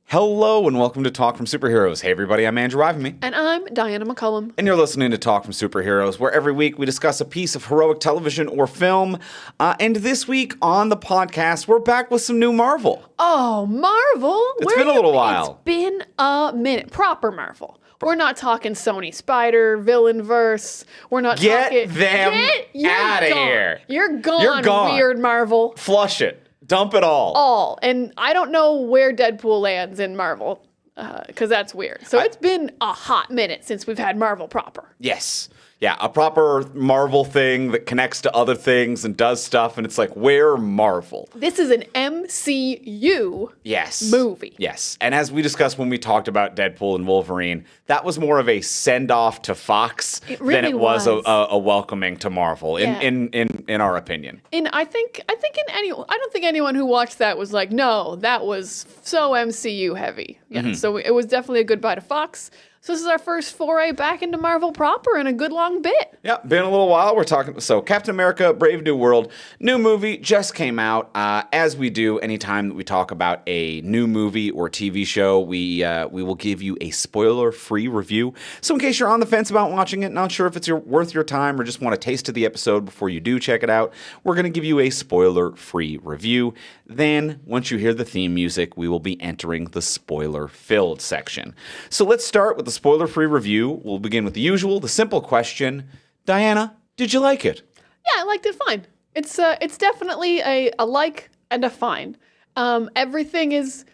Hello and welcome to Talk from Superheroes. Hey everybody, I'm Andrew Ivamy. And I'm Diana McCullum. And you're listening to Talk from Superheroes, where every week we discuss a piece of heroic television or film. And this week on the podcast, we're back with some new Marvel. Oh, Marvel? It's been a little while. It's been a minute. Proper Marvel. We're not talking Sony Spider, Villainverse. We're not talking... Get them out of here. You're gone, weird Marvel. Flush it. Dump it all. And I don't know where Deadpool lands in Marvel, because that's weird. So it's been a hot minute since we've had Marvel proper. Yes. Yeah, a proper Marvel thing that connects to other things and does stuff, and it's like, where Marvel? This is an MCU movie. Yes. And as we discussed when we talked about Deadpool and Wolverine, that was more of a send-off to Fox than it was a welcoming to Marvel, in our opinion. And I don't think anyone who watched that was like, no, that was so MCU heavy. Yeah. So it was definitely a goodbye to Fox. So this is our first foray back into Marvel proper in a good long bit. Yeah, been a little while. We're talking, so Captain America, Brave New World, new movie just came out. As we do anytime that we talk about a new movie or TV show, we will give you a spoiler-free review. So in case you're on the fence about watching it, not sure if it's worth your time or just want a taste of the episode before you do check it out, we're going to give you a spoiler-free review. Then, once you hear the theme music, we will be entering the spoiler-filled section. So let's start with the spoiler-free review. We'll begin with the usual, the simple question. Diana, did you like it? Yeah, I liked it fine. It's definitely a like and a fine. Everything is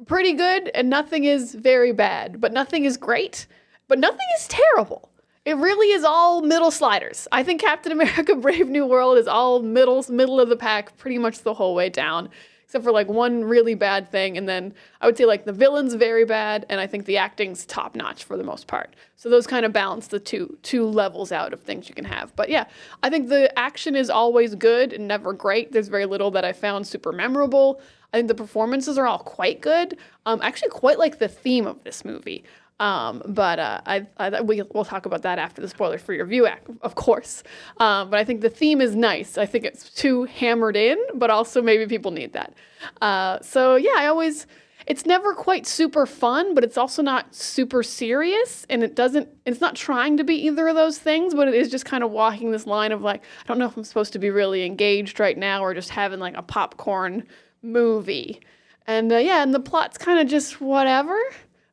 pretty good and nothing is very bad, but nothing is great, but nothing is terrible. It really is all middle sliders. I think Captain America Brave New World is all middle of the pack pretty much the whole way down, except for like one really bad thing. And then I would say like the villain's very bad, and I think the acting's top notch for the most part. So those kind of balance the two levels out of things you can have. But yeah, I think the action is always good and never great. There's very little that I found super memorable. I think the performances are all quite good. Actually quite like the theme of this movie. We'll talk about that after the spoiler-free review, of course. But I think the theme is nice. I think it's too hammered in, but also maybe people need that. It's never quite super fun, but it's also not super serious, and it's not trying to be either of those things, but it is just kind of walking this line of like, I don't know if I'm supposed to be really engaged right now or just having like a popcorn movie. And and the plot's kind of just whatever.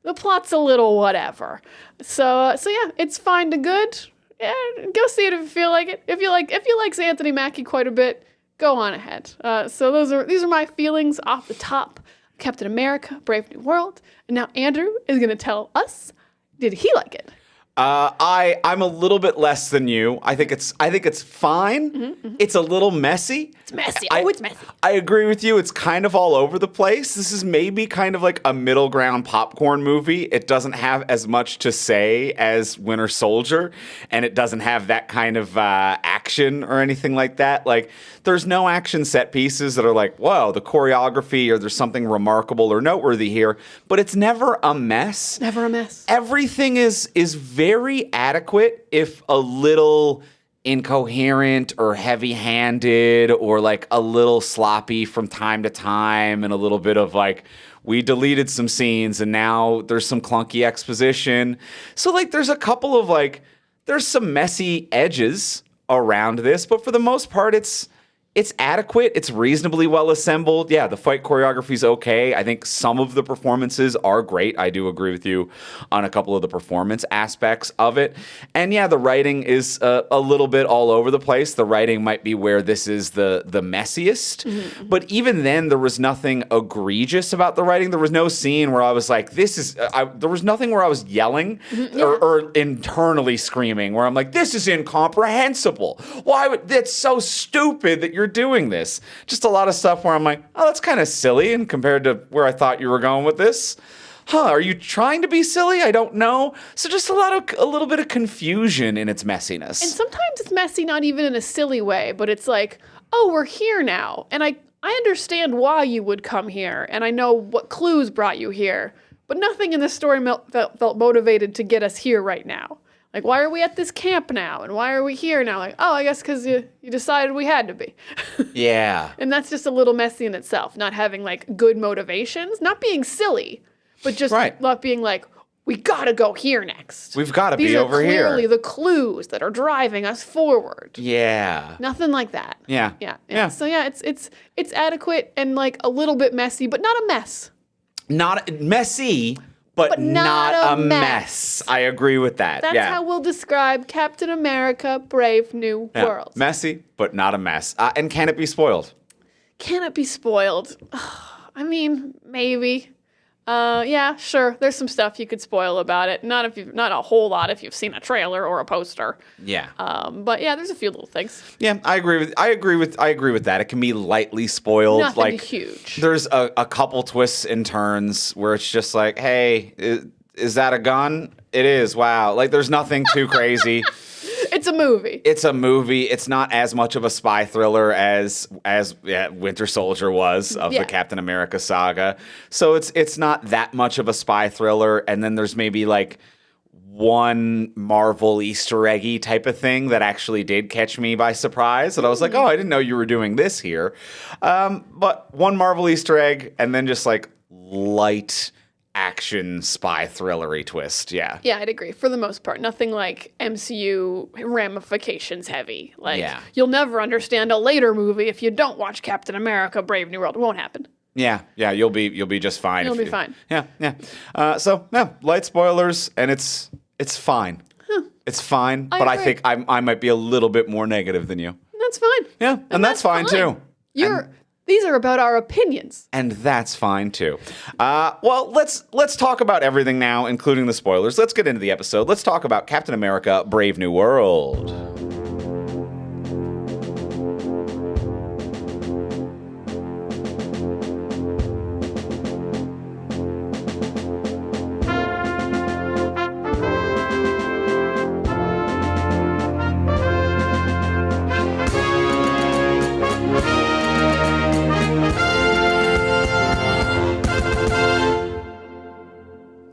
The plot's a little whatever. So yeah, it's fine to good. Yeah, go see it if you feel like it. If you like Anthony Mackie quite a bit, go on ahead. So these are my feelings off the top. Captain America, Brave New World. And now Andrew is going to tell us, did he like it? I'm a little bit less than you. I think it's fine. Mm-hmm. It's a little messy. It's messy. It's messy. I agree with you. It's kind of all over the place. This is maybe kind of like a middle ground popcorn movie. It doesn't have as much to say as Winter Soldier, and it doesn't have that kind of action or anything like that. Like, there's no action set pieces that are like, whoa, the choreography or there's something remarkable or noteworthy here. But it's never a mess. Never a mess. Everything is very adequate, if a little incoherent or heavy-handed or like a little sloppy from time to time, and a little bit of like, we deleted some scenes and now there's some clunky exposition. So like there's a couple of like, there's some messy edges around this, but for the most part it's adequate. It's reasonably well assembled. Yeah, the fight choreography's okay. I think some of the performances are great. I do agree with you on a couple of the performance aspects of it. And yeah, the writing is a little bit all over the place. The writing might be where this is the messiest. Mm-hmm. But even then, there was nothing egregious about the writing. There was no scene where I was like, there was nothing where I was yelling or internally screaming, where I'm like, this is incomprehensible. That's so stupid that you're doing this. Just a lot of stuff where I'm like, oh, that's kind of silly, and compared to where I thought you were going with this. Are you trying to be silly? I don't know. So just a little bit of confusion in its messiness. And sometimes it's messy, not even in a silly way, but it's like, oh, we're here now. And I understand why you would come here, and I know what clues brought you here, but nothing in the story felt motivated to get us here right now. Like, why are we at this camp now? And why are we here now? Like, oh, I guess because you decided we had to be. Yeah. And that's just a little messy in itself, not having, like, good motivations. Not being silly, but just Right. not being like, we gotta go here next. We've got to These be are over here. clearly the clues that are driving us forward. Yeah. Nothing like that. Yeah. Yeah. So yeah, it's adequate and like a little bit messy, but not a mess. Not messy, but not a mess. I agree with that. That's how we'll describe Captain America: Brave New Yeah. World. Messy, but not a mess. And can it be spoiled? Can it be spoiled? I mean, maybe. Yeah, sure. There's some stuff you could spoil about it. Not a whole lot if you've seen a trailer or a poster. Yeah. But yeah, there's a few little things. Yeah, I agree with that. It can be lightly spoiled. Nothing like huge. There's a couple twists and turns where it's just like, hey, is that a gun? It is. Wow. Like there's nothing too crazy. It's a movie. It's a movie. It's not as much of a spy thriller as Winter Soldier was of the Captain America saga. So it's not that much of a spy thriller. And then there's maybe like one Marvel Easter eggy type of thing that actually did catch me by surprise. And I was like, oh, I didn't know you were doing this here. But one Marvel Easter egg and then just like light action spy thrillery twist. Yeah. Yeah, I'd agree. For the most part, nothing like MCU ramifications heavy. Like you'll never understand a later movie if you don't watch Captain America: Brave New World. It won't happen. Yeah, you'll be just fine. You'll be fine. Yeah. So light spoilers, and it's fine. It's fine, but I think I might be a little bit more negative than you. That's fine. Yeah, and that's fine too. These are about our opinions. And that's fine too. Well, let's talk about everything now, including the spoilers. Let's get into the episode. Let's talk about Captain America: Brave New World.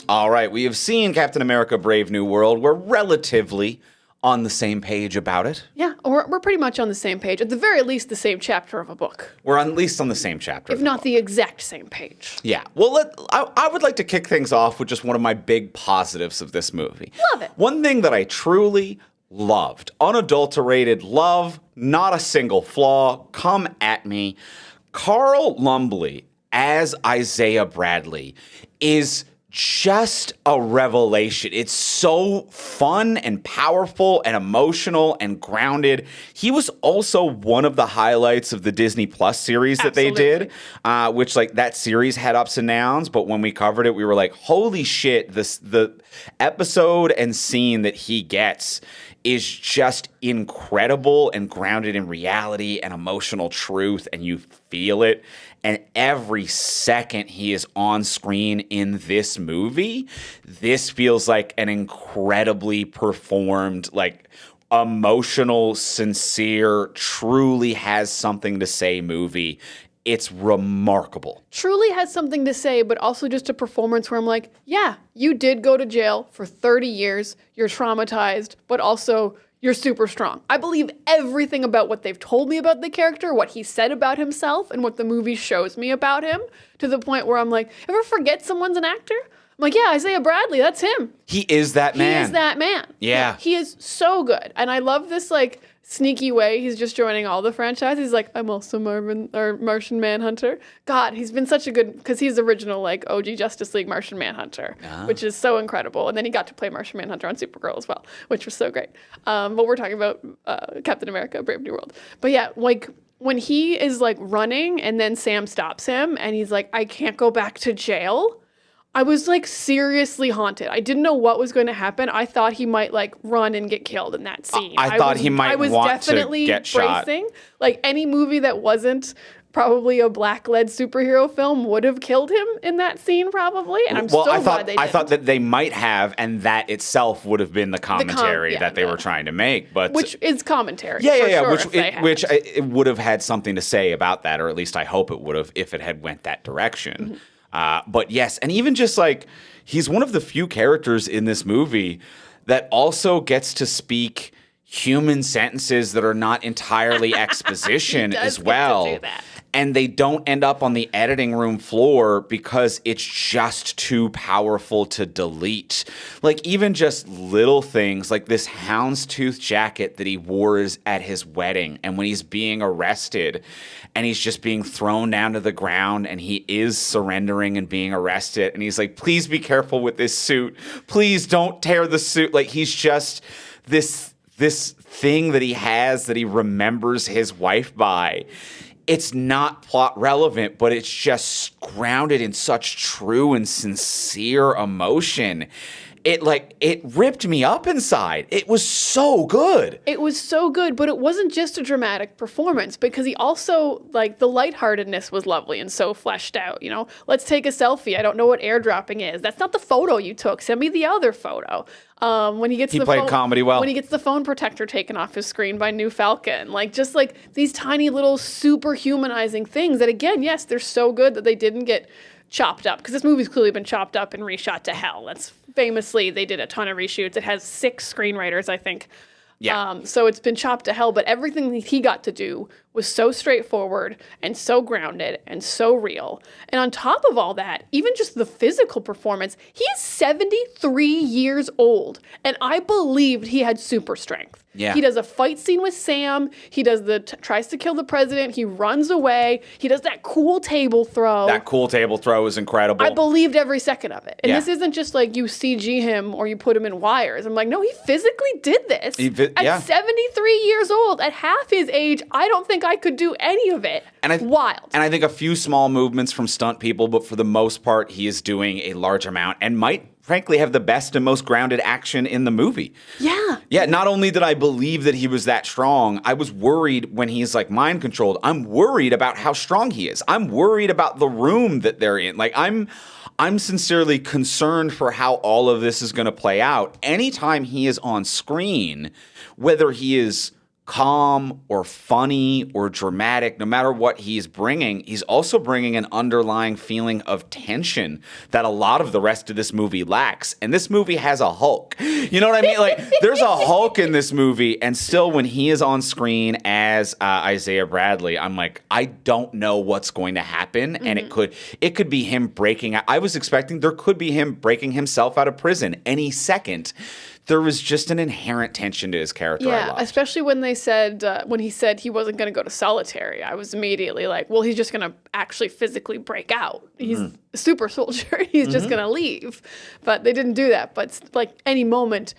All right, we have seen Captain America: Brave New World. We're relatively on the same page about it. Yeah, we're pretty much on the same page. At the very least, the same chapter of a book. We're at least on the same chapter. If not the exact same page. Yeah. Well, I would like to kick things off with just one of my big positives of this movie. Love it. One thing that I truly loved, unadulterated love, not a single flaw, come at me. Carl Lumbly as Isaiah Bradley is just a revelation. It's so fun and powerful and emotional and grounded. He was also one of the highlights of the Disney Plus series that they did, which like that series had ups and downs. But when we covered it, we were like, holy shit, the episode and scene that he gets is just incredible and grounded in reality and emotional truth, and you feel it. And every second he is on screen in this movie, this feels like an incredibly performed, like emotional, sincere, truly has something to say movie. It's remarkable. Truly has something to say, but also just a performance where I'm like, yeah, you did go to jail for 30 years. You're traumatized, but also you're super strong. I believe everything about what they've told me about the character, what he said about himself, and what the movie shows me about him, to the point where I'm like, ever forget someone's an actor? I'm like, yeah, Isaiah Bradley, that's him. He is that man. He is that man. Yeah. He is so good. And I love this, like, sneaky way he's just joining all the franchises. He's like, I'm also Martian Manhunter. God, he's been such a good, because he's original, like, OG Justice League Martian Manhunter, which is so incredible. And then he got to play Martian Manhunter on Supergirl as well, which was so great. But we're talking about Captain America: Brave New World. But yeah, like, when he is, like, running and then Sam stops him and he's like, I can't go back to jail, I was, like, seriously haunted. I didn't know what was going to happen. I thought he might, like, run and get killed in that scene. I thought he might want to get shot. Like, any movie that wasn't probably a black-led superhero film would have killed him in that scene, probably. And I'm glad they didn't. I thought that they might have, and that itself would have been the commentary that they were trying to make. But which is commentary. Yeah. Which it would have had something to say about that, or at least I hope it would have if it had went that direction. Mm-hmm. But yes, and even just like he's one of the few characters in this movie that also gets to speak human sentences that are not entirely exposition as well. and they don't end up on the editing room floor because it's just too powerful to delete. Like, even just little things like this houndstooth jacket that he wore at his wedding, and when he's being arrested and he's just being thrown down to the ground and he is surrendering and being arrested, and he's like, please be careful with this suit. Please don't tear the suit. Like, he's just this thing that he has that he remembers his wife by. It's not plot relevant, but it's just grounded in such true and sincere emotion. It ripped me up inside. It was so good. It was so good, but it wasn't just a dramatic performance, because he also, like, the lightheartedness was lovely and so fleshed out, you know? Let's take a selfie. I don't know what airdropping is. That's not the photo you took. Send me the other photo. When he gets played comedy well. When he gets the phone protector taken off his screen by New Falcon. Like, just like these tiny little super humanizing things that, again, yes, they're so good that they didn't get chopped up, because this movie's clearly been chopped up and reshot to hell. That's famously, they did a ton of reshoots. It has 6 screenwriters, I think. Yeah. So it's been chopped to hell, but everything that he got to do was so straightforward and so grounded and so real. And on top of all that, even just the physical performance, he is 73 years old, and I believed he had super strength. Yeah. He does a fight scene with Sam. He does tries to kill the president. He runs away. He does that cool table throw. That cool table throw is incredible. I believed every second of it. And Yeah. this isn't just like you CG him or you put him in wires. I'm like, no, he physically did this. At 73 years old, at half his age, I don't think I could do any of it. Wild. And I think a few small movements from stunt people, but for the most part, he is doing a large amount and might, frankly, have the best and most grounded action in the movie. Yeah. Yeah, not only did I believe that he was that strong, I was worried when he's like mind controlled. I'm worried about how strong he is. I'm worried about the room that they're in. Like, I'm sincerely concerned for how all of this is going to play out. Anytime he is on screen, whether he is calm or funny or dramatic, no matter what he's bringing, he's also bringing an underlying feeling of tension that a lot of the rest of this movie lacks. And this movie has a Hulk. You know what I mean? Like, there's a Hulk in this movie, and still when he is on screen as Isaiah Bradley, I'm like, I don't know what's going to happen, and it could be him breaking out. I was expecting there could be him breaking himself out of prison any second. There was just an inherent tension to his character. Yeah, especially when they said, when he said he wasn't going to go to solitary. I was immediately like, well, he's just going to actually physically break out. He's a super soldier. He's just going to leave. But they didn't do that. But like any moment,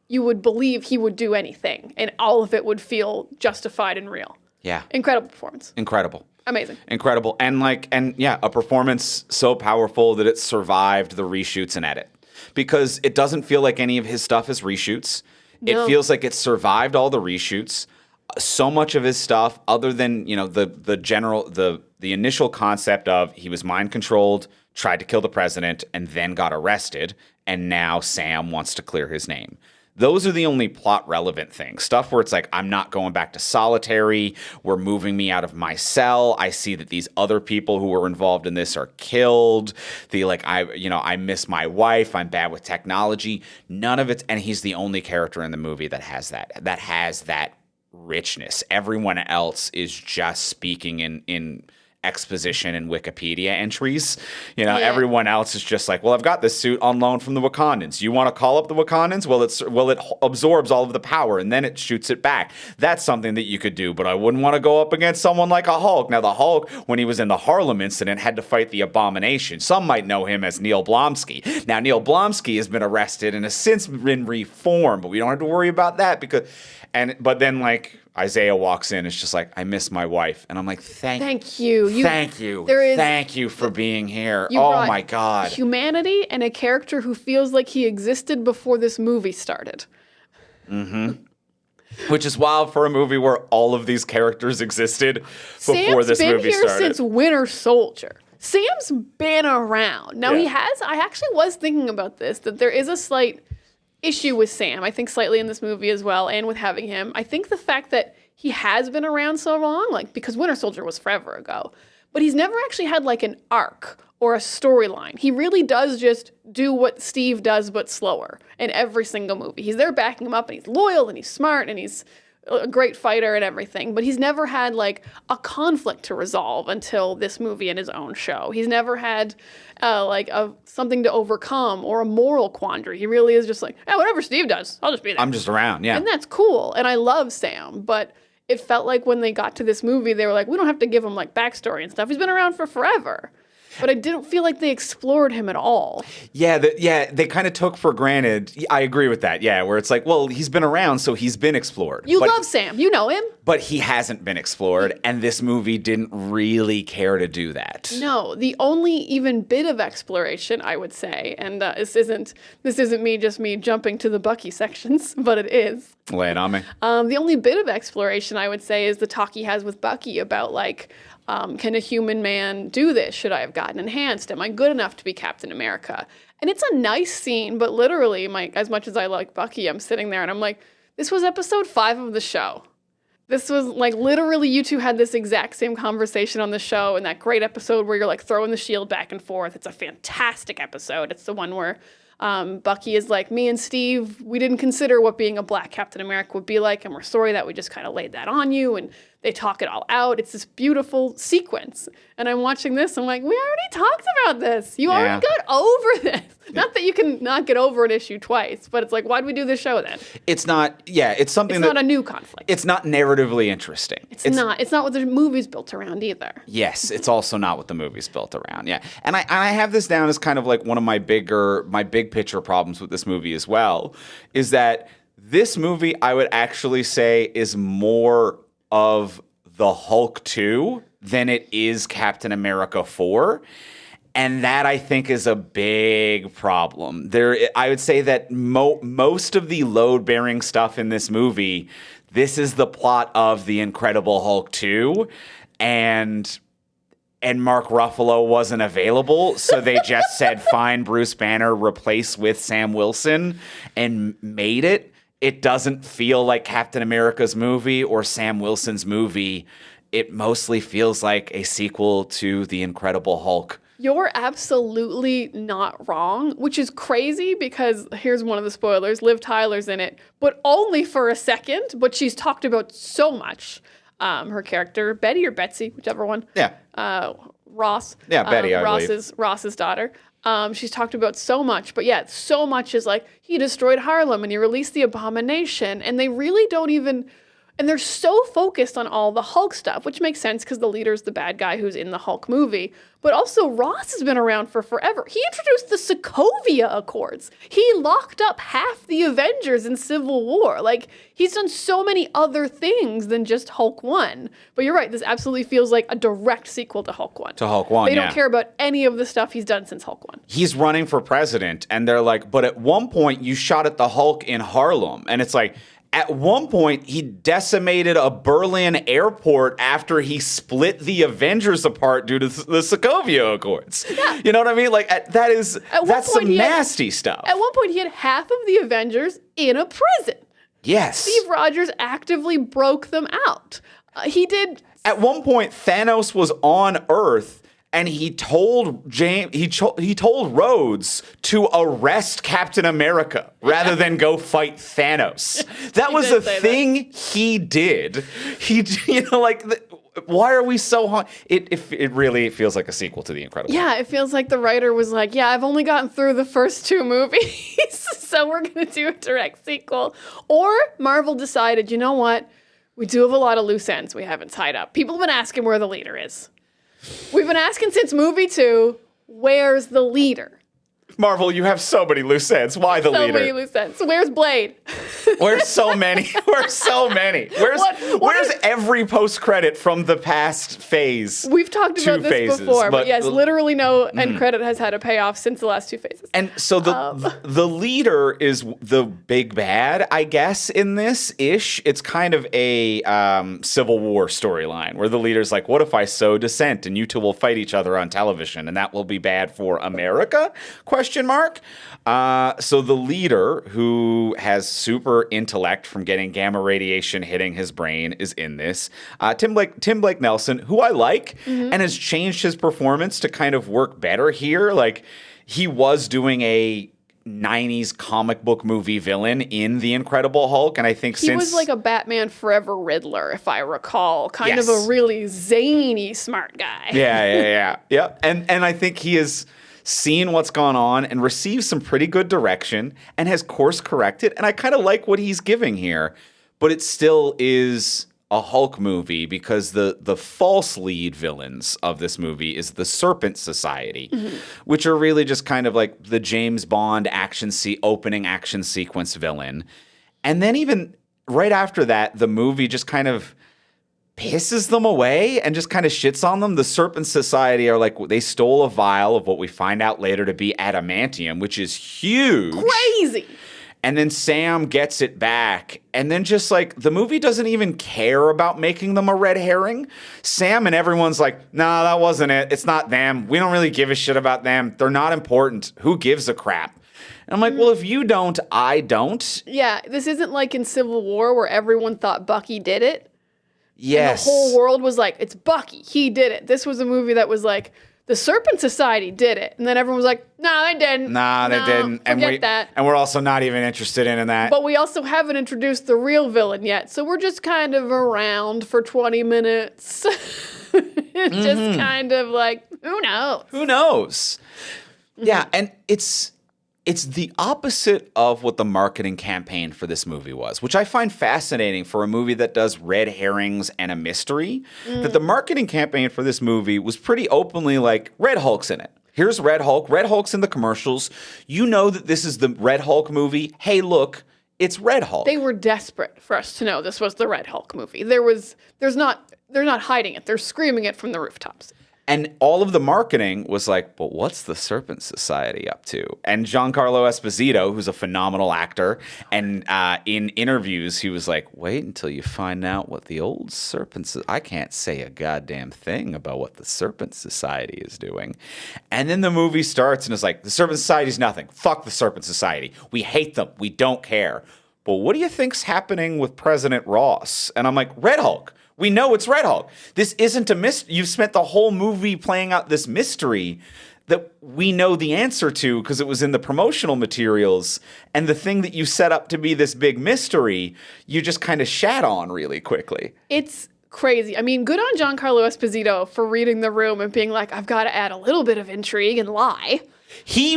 you would believe he would do anything, and all of it would feel justified and real. Yeah. Incredible performance. Incredible. Amazing. Incredible. And a performance so powerful that it survived the reshoots and edit. Because it doesn't feel like any of his stuff is reshoots. No. It feels like it survived all the reshoots. So much of his stuff, other than, you know, the initial concept of he was mind controlled, tried to kill the president, and then got arrested, and now Sam wants to clear his name. Those are the only plot relevant things. Stuff where it's like, I'm not going back to solitary. We're moving me out of my cell. I see that these other people who were involved in this are killed. I miss my wife. I'm bad with technology. None of it. And he's the only character in the movie that has that richness. Everyone else is just speaking in exposition and Wikipedia entries. You know, everyone else is just like, well, I've got this suit on loan from the Wakandans. You want to call up the Wakandans? Well, it absorbs all of the power and then it shoots it back. That's something that you could do, but I wouldn't want to go up against someone like a Hulk. Now, the Hulk, when he was in the Harlem incident, had to fight the Abomination. Some might know him as Neil Blomsky. Now, Neil Blomsky has been arrested and has since been reformed, but we don't have to worry about that but then, like, Isaiah walks in, it's just like, I miss my wife. And I'm like, thank you. Thank you. Thank you for being here. Oh, my God. Humanity and a character who feels like he existed before this movie started. Which is wild for a movie where all of these characters existed before this movie started. Sam's been here since Winter Soldier. Sam's been around. Now, I actually was thinking about this, that there is a slight issue with Sam, I think slightly in this movie as well, and with having him. I think the fact that he has been around so long, like, because Winter Soldier was forever ago, but he's never actually had like an arc or a storyline. He really does just do what Steve does, but slower in every single movie. He's there backing him up, and he's loyal, and he's smart, and he's a great fighter and everything, but he's never had like a conflict to resolve until this movie and his own show. He's never had something to overcome or a moral quandary. He really is just like, whatever Steve does, I'll just be there. I'm just around, yeah. And that's cool. And I love Sam, but it felt like when they got to this movie, they were like, we don't have to give him like backstory and stuff. He's been around for forever. But I didn't feel like they explored him at all. Yeah, they kind of took for granted. I agree with that. Yeah, where it's like, well, he's been around, so he's been explored. You love Sam. You know him. But he hasn't been explored, and this movie didn't really care to do that. No, the only even bit of exploration, I would say, and this isn't me jumping to the Bucky sections, but it is. Lay it on me. The only bit of exploration, I would say, is the talk he has with Bucky about like, can a human man do this? Should I have gotten enhanced? Am I good enough to be Captain America? And it's a nice scene, but literally, as much as I like Bucky, I'm sitting there and I'm like, this was episode 5 of the show. This was like literally you two had this exact same conversation on the show in that great episode where you're like throwing the shield back and forth. It's a fantastic episode. It's the one where Bucky is like, me and Steve, we didn't consider what being a black Captain America would be like, and we're sorry that we just kind of laid that on you, and they talk it all out. It's this beautiful sequence. And I'm watching this, I'm like, we already talked about this. You already got over this. Not that you can not get over an issue twice, but it's like, why'd we do this show then? It's not, it's something It's not a new conflict. It's not narratively interesting. It's not. It's not what the movie's built around either. Yes, it's also not what the movie's built around. Yeah, and I have this down as kind of like one of my big picture problems with this movie as well, is that this movie I would actually say is more of the Hulk 2 than it is Captain America 4. And that, I think, is a big problem. I would say that most of the load-bearing stuff in this movie, this is the plot of The Incredible Hulk 2, and Mark Ruffalo wasn't available, so they just said, fine, Bruce Banner, replace with Sam Wilson, and made it. It doesn't feel like Captain America's movie or Sam Wilson's movie. It mostly feels like a sequel to The Incredible Hulk. You're absolutely not wrong, which is crazy because here's one of the spoilers. Liv Tyler's in it, but only for a second, but she's talked about so much. Her character, Betty or Betsy, whichever one. Yeah. Ross. Yeah, Betty, I believe. Ross's daughter. She's talked about so much, but yeah, so much is like, he destroyed Harlem and he released the Abomination, and they really don't even, and they're so focused on all the Hulk stuff, which makes sense because the leader's the bad guy who's in the Hulk movie, but also Ross has been around for forever. He introduced the Sokovia Accords. He locked up half the Avengers in Civil War. Like, he's done so many other things than just Hulk 1. But you're right, this absolutely feels like a direct sequel to Hulk 1. To Hulk 1, They don't care about any of the stuff he's done since Hulk 1. He's running for president, and they're like, but at one point you shot at the Hulk in Harlem. And it's like, at one point, he decimated a Berlin airport after he split the Avengers apart due to the Sokovia Accords. Yeah. You know what I mean? Like, that's some nasty stuff. At one point, he had half of the Avengers in a prison. Yes. Steve Rogers actively broke them out. He did. At one point, Thanos was on Earth, and he told he told Rhodes to arrest Captain America rather than go fight Thanos. That was a thing he did. Why are we so hard? It really feels like a sequel to The Incredible. Yeah, it feels like the writer was like, yeah, I've only gotten through the first 2 movies, so we're going to do a direct sequel. Or Marvel decided, you know what? We do have a lot of loose ends we haven't tied up. People have been asking where the leader is. We've been asking since movie 2, where's the leader? Marvel, you have so many loose ends. Why the leader? So many loose ends. Where's Blade? Where's so many? Where's so many? Where's every post-credit from the past phase? We've talked about this before, but yes, literally no end credit has had a payoff since the last 2 phases. And so the leader is the big bad, I guess, in this-ish. It's kind of a Civil War storyline where the leader's like, what if I sow dissent and you two will fight each other on television and that will be bad for America? Question mark. So the leader, who has super intellect from getting gamma radiation hitting his brain, is in this. Tim Blake Nelson, who I like, and has changed his performance to kind of work better here. Like, he was doing a '90s comic book movie villain in The Incredible Hulk. And I think he was like a Batman Forever Riddler, if I recall. Kind of a really zany, smart guy. Yeah. And I think he has seen what's gone on and received some pretty good direction and has course corrected. And I kind of like what he's giving here. But it still is a Hulk movie because the false lead villains of this movie is the Serpent Society, which are really just kind of like the James Bond opening action sequence villain. And then even right after that, the movie just kind of pisses them away and just kind of shits on them. The Serpent Society are like, they stole a vial of what we find out later to be adamantium, which is huge. Crazy. And then Sam gets it back. And then just like the movie doesn't even care about making them a red herring. Sam and everyone's like, nah, that wasn't it. It's not them. We don't really give a shit about them. They're not important. Who gives a crap? And I'm like, well, if you don't, I don't. Yeah, this isn't like in Civil War where everyone thought Bucky did it. Yes. And the whole world was like, it's Bucky. He did it. This was a movie that was like, the Serpent Society did it. And then everyone was like, no, they didn't. Nah, they didn't. Forget that. And we're also not even interested in that. But we also haven't introduced the real villain yet. So we're just kind of around for 20 minutes. Just kind of like, who knows? Who knows? Yeah, and it's the opposite of what the marketing campaign for this movie was, which I find fascinating for a movie that does red herrings and a mystery. That the marketing campaign for this movie was pretty openly like, Red Hulk's in it. Here's Red Hulk. Red Hulk's in the commercials. You know that this is the Red Hulk movie. Hey, look, it's Red Hulk. They were desperate for us to know this was the Red Hulk movie. They're not hiding it. They're screaming it from the rooftops. And all of the marketing was like, but what's the Serpent Society up to? And Giancarlo Esposito, who's a phenomenal actor, and in interviews, he was like, wait until you find out what the old Serpent I can't say a goddamn thing about what the Serpent Society is doing. And then the movie starts and it's like, the Serpent Society's nothing. Fuck the Serpent Society. We hate them. We don't care. But what do you think's happening with President Ross? And I'm like, Red Hulk. We know it's Red Hulk. This isn't a mystery. You've spent the whole movie playing out this mystery that we know the answer to because it was in the promotional materials. And the thing that you set up to be this big mystery, you just kind of shat on really quickly. It's crazy. I mean, good on Giancarlo Esposito for reading the room and being like, I've got to add a little bit of intrigue and lie. He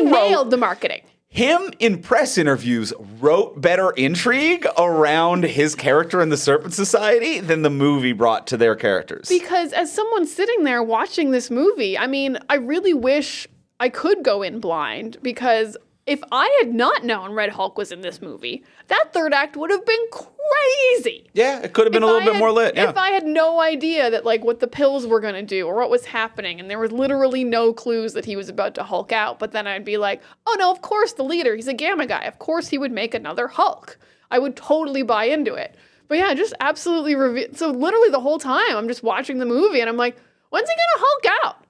nailed the marketing. Him in press interviews wrote better intrigue around his character in the Serpent Society than the movie brought to their characters. Because as someone sitting there watching this movie, I mean, I really wish I could go in blind because if I had not known Red Hulk was in this movie, that third act would have been crazy. Yeah, it could have been a little bit more lit. Yeah. If I had no idea that like what the pills were going to do or what was happening and there was literally no clues that he was about to Hulk out, but then I'd be like, oh no, of course the leader, he's a gamma guy. Of course he would make another Hulk. I would totally buy into it. But yeah, just absolutely so literally the whole time I'm just watching the movie and I'm like, when's he going to Hulk out?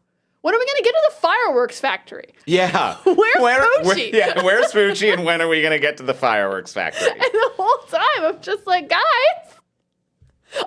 When are we going to get to the fireworks factory? Yeah. Where's Poochie? Where's Poochie and when are we going to get to the fireworks factory? And the whole time I'm just like, guys,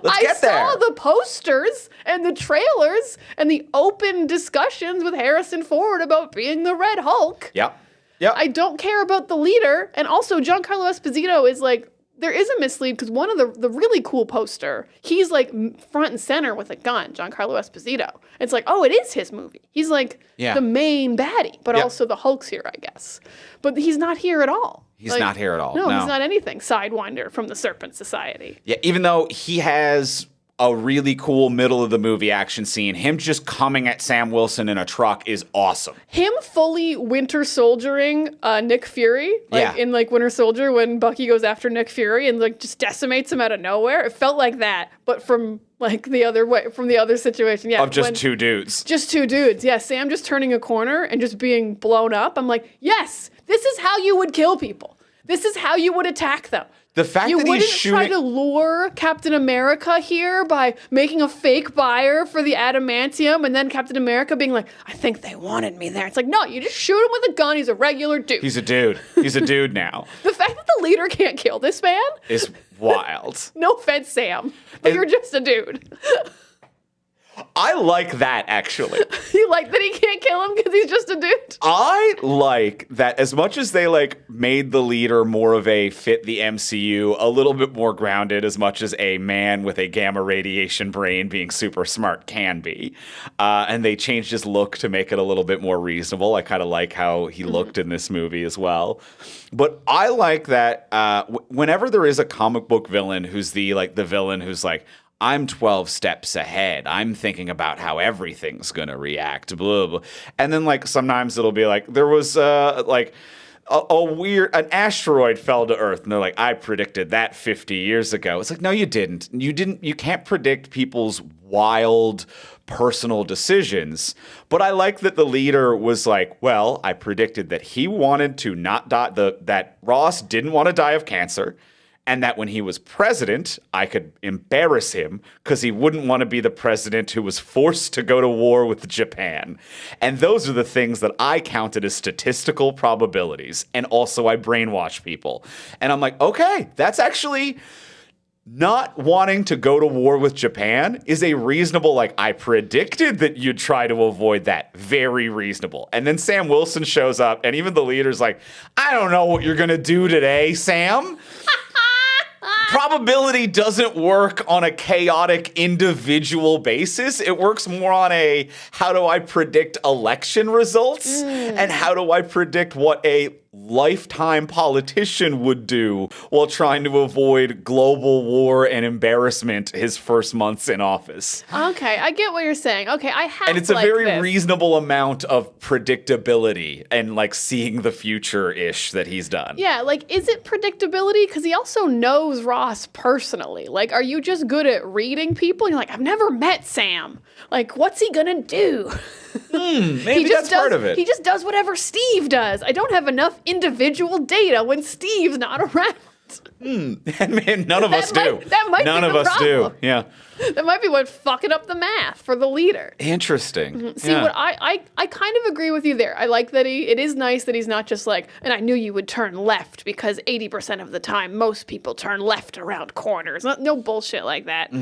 Let's get there. I saw the posters and the trailers and the open discussions with Harrison Ford about being the Red Hulk. Yep. I don't care about the leader. And also Giancarlo Esposito is like, there is a mislead because one of the really cool poster, he's like front and center with a gun, Giancarlo Esposito. It's like, oh, it is his movie. He's like the main baddie, but also the Hulk's here, I guess. But he's not here at all. He's not here at all. No, he's not anything. Sidewinder from the Serpent Society. Yeah, even though he has a really cool middle of the movie action scene, him just coming at Sam Wilson in a truck is awesome. Him fully Winter Soldiering Nick Fury, in like Winter Soldier when Bucky goes after Nick Fury and like just decimates him out of nowhere. It felt like that, but from like the other way, from the other situation. Yeah, of just two dudes. Just two dudes. Yeah, Sam just turning a corner and just being blown up. I'm like, yes, this is how you would kill people. This is how you would attack them. The fact you that he's shooting... try to lure Captain America here by making a fake buyer for the adamantium and then Captain America being like, I think they wanted me there. It's like, no, you just shoot him with a gun. He's a regular dude. He's a dude. He's a dude now. The fact that the leader can't kill this man is wild. No offense, Sam, but you're just a dude. I like that, actually. You like that he can't kill him because he's just a dude? I like that as much as they like made the leader more of a fit the MCU, a little bit more grounded as much as a man with a gamma radiation brain being super smart can be. And they changed his look to make it a little bit more reasonable. I kind of like how he looked in this movie as well. But I like that whenever there is a comic book villain who's the villain who's like, I'm 12 steps ahead. I'm thinking about how everything's going to react, blah, blah. And then, like, sometimes it'll be like, there was, an asteroid fell to Earth. And they're like, I predicted that 50 years ago. It's like, no, you didn't. You can't predict people's wild personal decisions. But I like that the leader was like, well, I predicted that he wanted to not die, that Ross didn't want to die of cancer. And that when he was president, I could embarrass him because he wouldn't want to be the president who was forced to go to war with Japan. And those are the things that I counted as statistical probabilities. And also I brainwash people. And I'm like, okay, that's actually not wanting to go to war with Japan is a reasonable, like, I predicted that you'd try to avoid that. Very reasonable. And then Sam Wilson shows up and even the leader's like, I don't know what you're going to do today, Sam. Probability doesn't work on a chaotic individual basis. It works more on a how do I predict election results and how do I predict what a lifetime politician would do while trying to avoid global war and embarrassment his first months in office. Okay, I get what you're saying. Okay, I have. And it's a very reasonable amount of predictability and like seeing the future-ish that he's done. Yeah, like, is it predictability? Because he also knows Ross personally. Like, are you just good at reading people? And you're like, I've never met Sam. Like, what's he gonna do? Maybe that's part of it. He just does whatever Steve does. I don't have enough individual data when Steve's not around. And man, none of us do. That might none be of the us problem. do. Yeah. That might be what's fucking up the math for the leader. Interesting. See, what I kind of agree with you there. I like that it is nice that he's not just like, and I knew you would turn left because 80% of the time most people turn left around corners. No bullshit like that.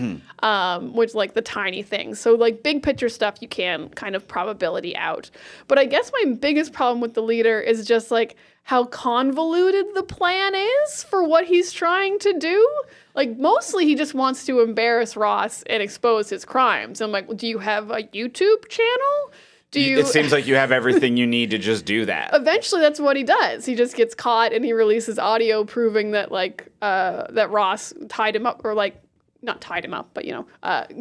Which, like, the tiny things. So, like, big picture stuff you can kind of probability out. But I guess my biggest problem with the leader is just, like, how convoluted the plan is for what he's trying to do. Like, mostly he just wants to embarrass Ross and expose his crimes. I'm like, well, do you have a YouTube channel? It seems like you have everything you need to just do that. Eventually, that's what he does. He just gets caught and he releases audio proving that, like, that Ross tied him up, or, like, not tied him up, but,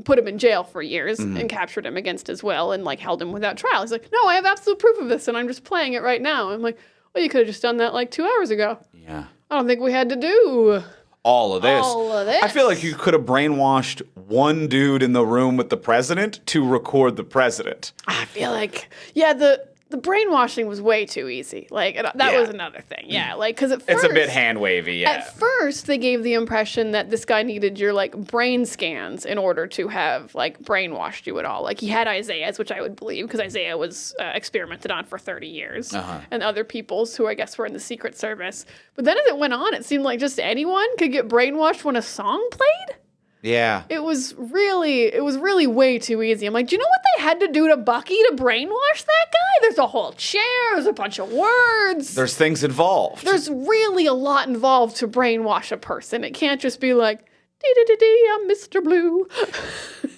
put him in jail for years and captured him against his will and, like, held him without trial. He's like, no, I have absolute proof of this and I'm just playing it right now. I'm like, well, you could have just done that like 2 hours ago. Yeah. I don't think we had to do all of this. I feel like you could have brainwashed one dude in the room with the president to record the president. I feel like, yeah, the brainwashing was way too easy. Like, that was another thing. Yeah, like, because at first... It's a bit hand-wavy, yeah. At first, they gave the impression that this guy needed your, like, brain scans in order to have, like, brainwashed you at all. Like, he had Isaiah's, which I would believe, because Isaiah was experimented on for 30 years. And other people's who I guess were in the Secret Service. But then as it went on, it seemed like just anyone could get brainwashed when a song played. Yeah. It was really way too easy. I'm like, do you know what they had to do to Bucky to brainwash that guy? There's a whole chair, there's a bunch of words. There's things involved. There's really a lot involved to brainwash a person. It can't just be like, dee-dee-dee-dee, I'm Mr. Blue.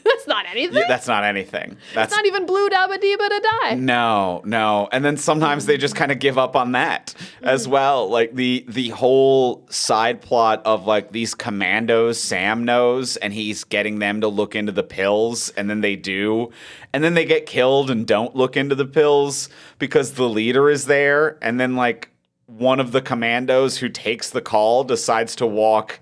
That's not anything. Yeah, that's not anything. That's not even blue dabba dee ba da die. No. And then sometimes they just kind of give up on that as well. Like the whole side plot of like these commandos Sam knows and he's getting them to look into the pills and then they do. And then they get killed and don't look into the pills because the leader is there. And then like one of the commandos who takes the call decides to walk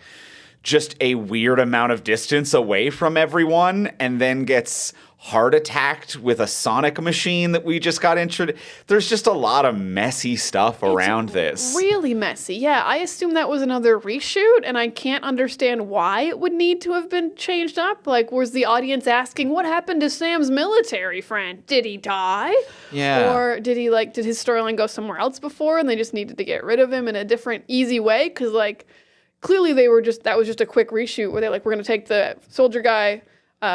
just a weird amount of distance away from everyone and then gets heart attacked with a sonic machine that we just got introduced. There's just a lot of messy stuff around this. Really messy. Yeah, I assume that was another reshoot and I can't understand why it would need to have been changed up. Like, was the audience asking, what happened to Sam's military friend? Did he die? Yeah. Or did his storyline go somewhere else before and they just needed to get rid of him in a different, easy way? Because, like, clearly that was just a quick reshoot where they're like, we're going to take the soldier guy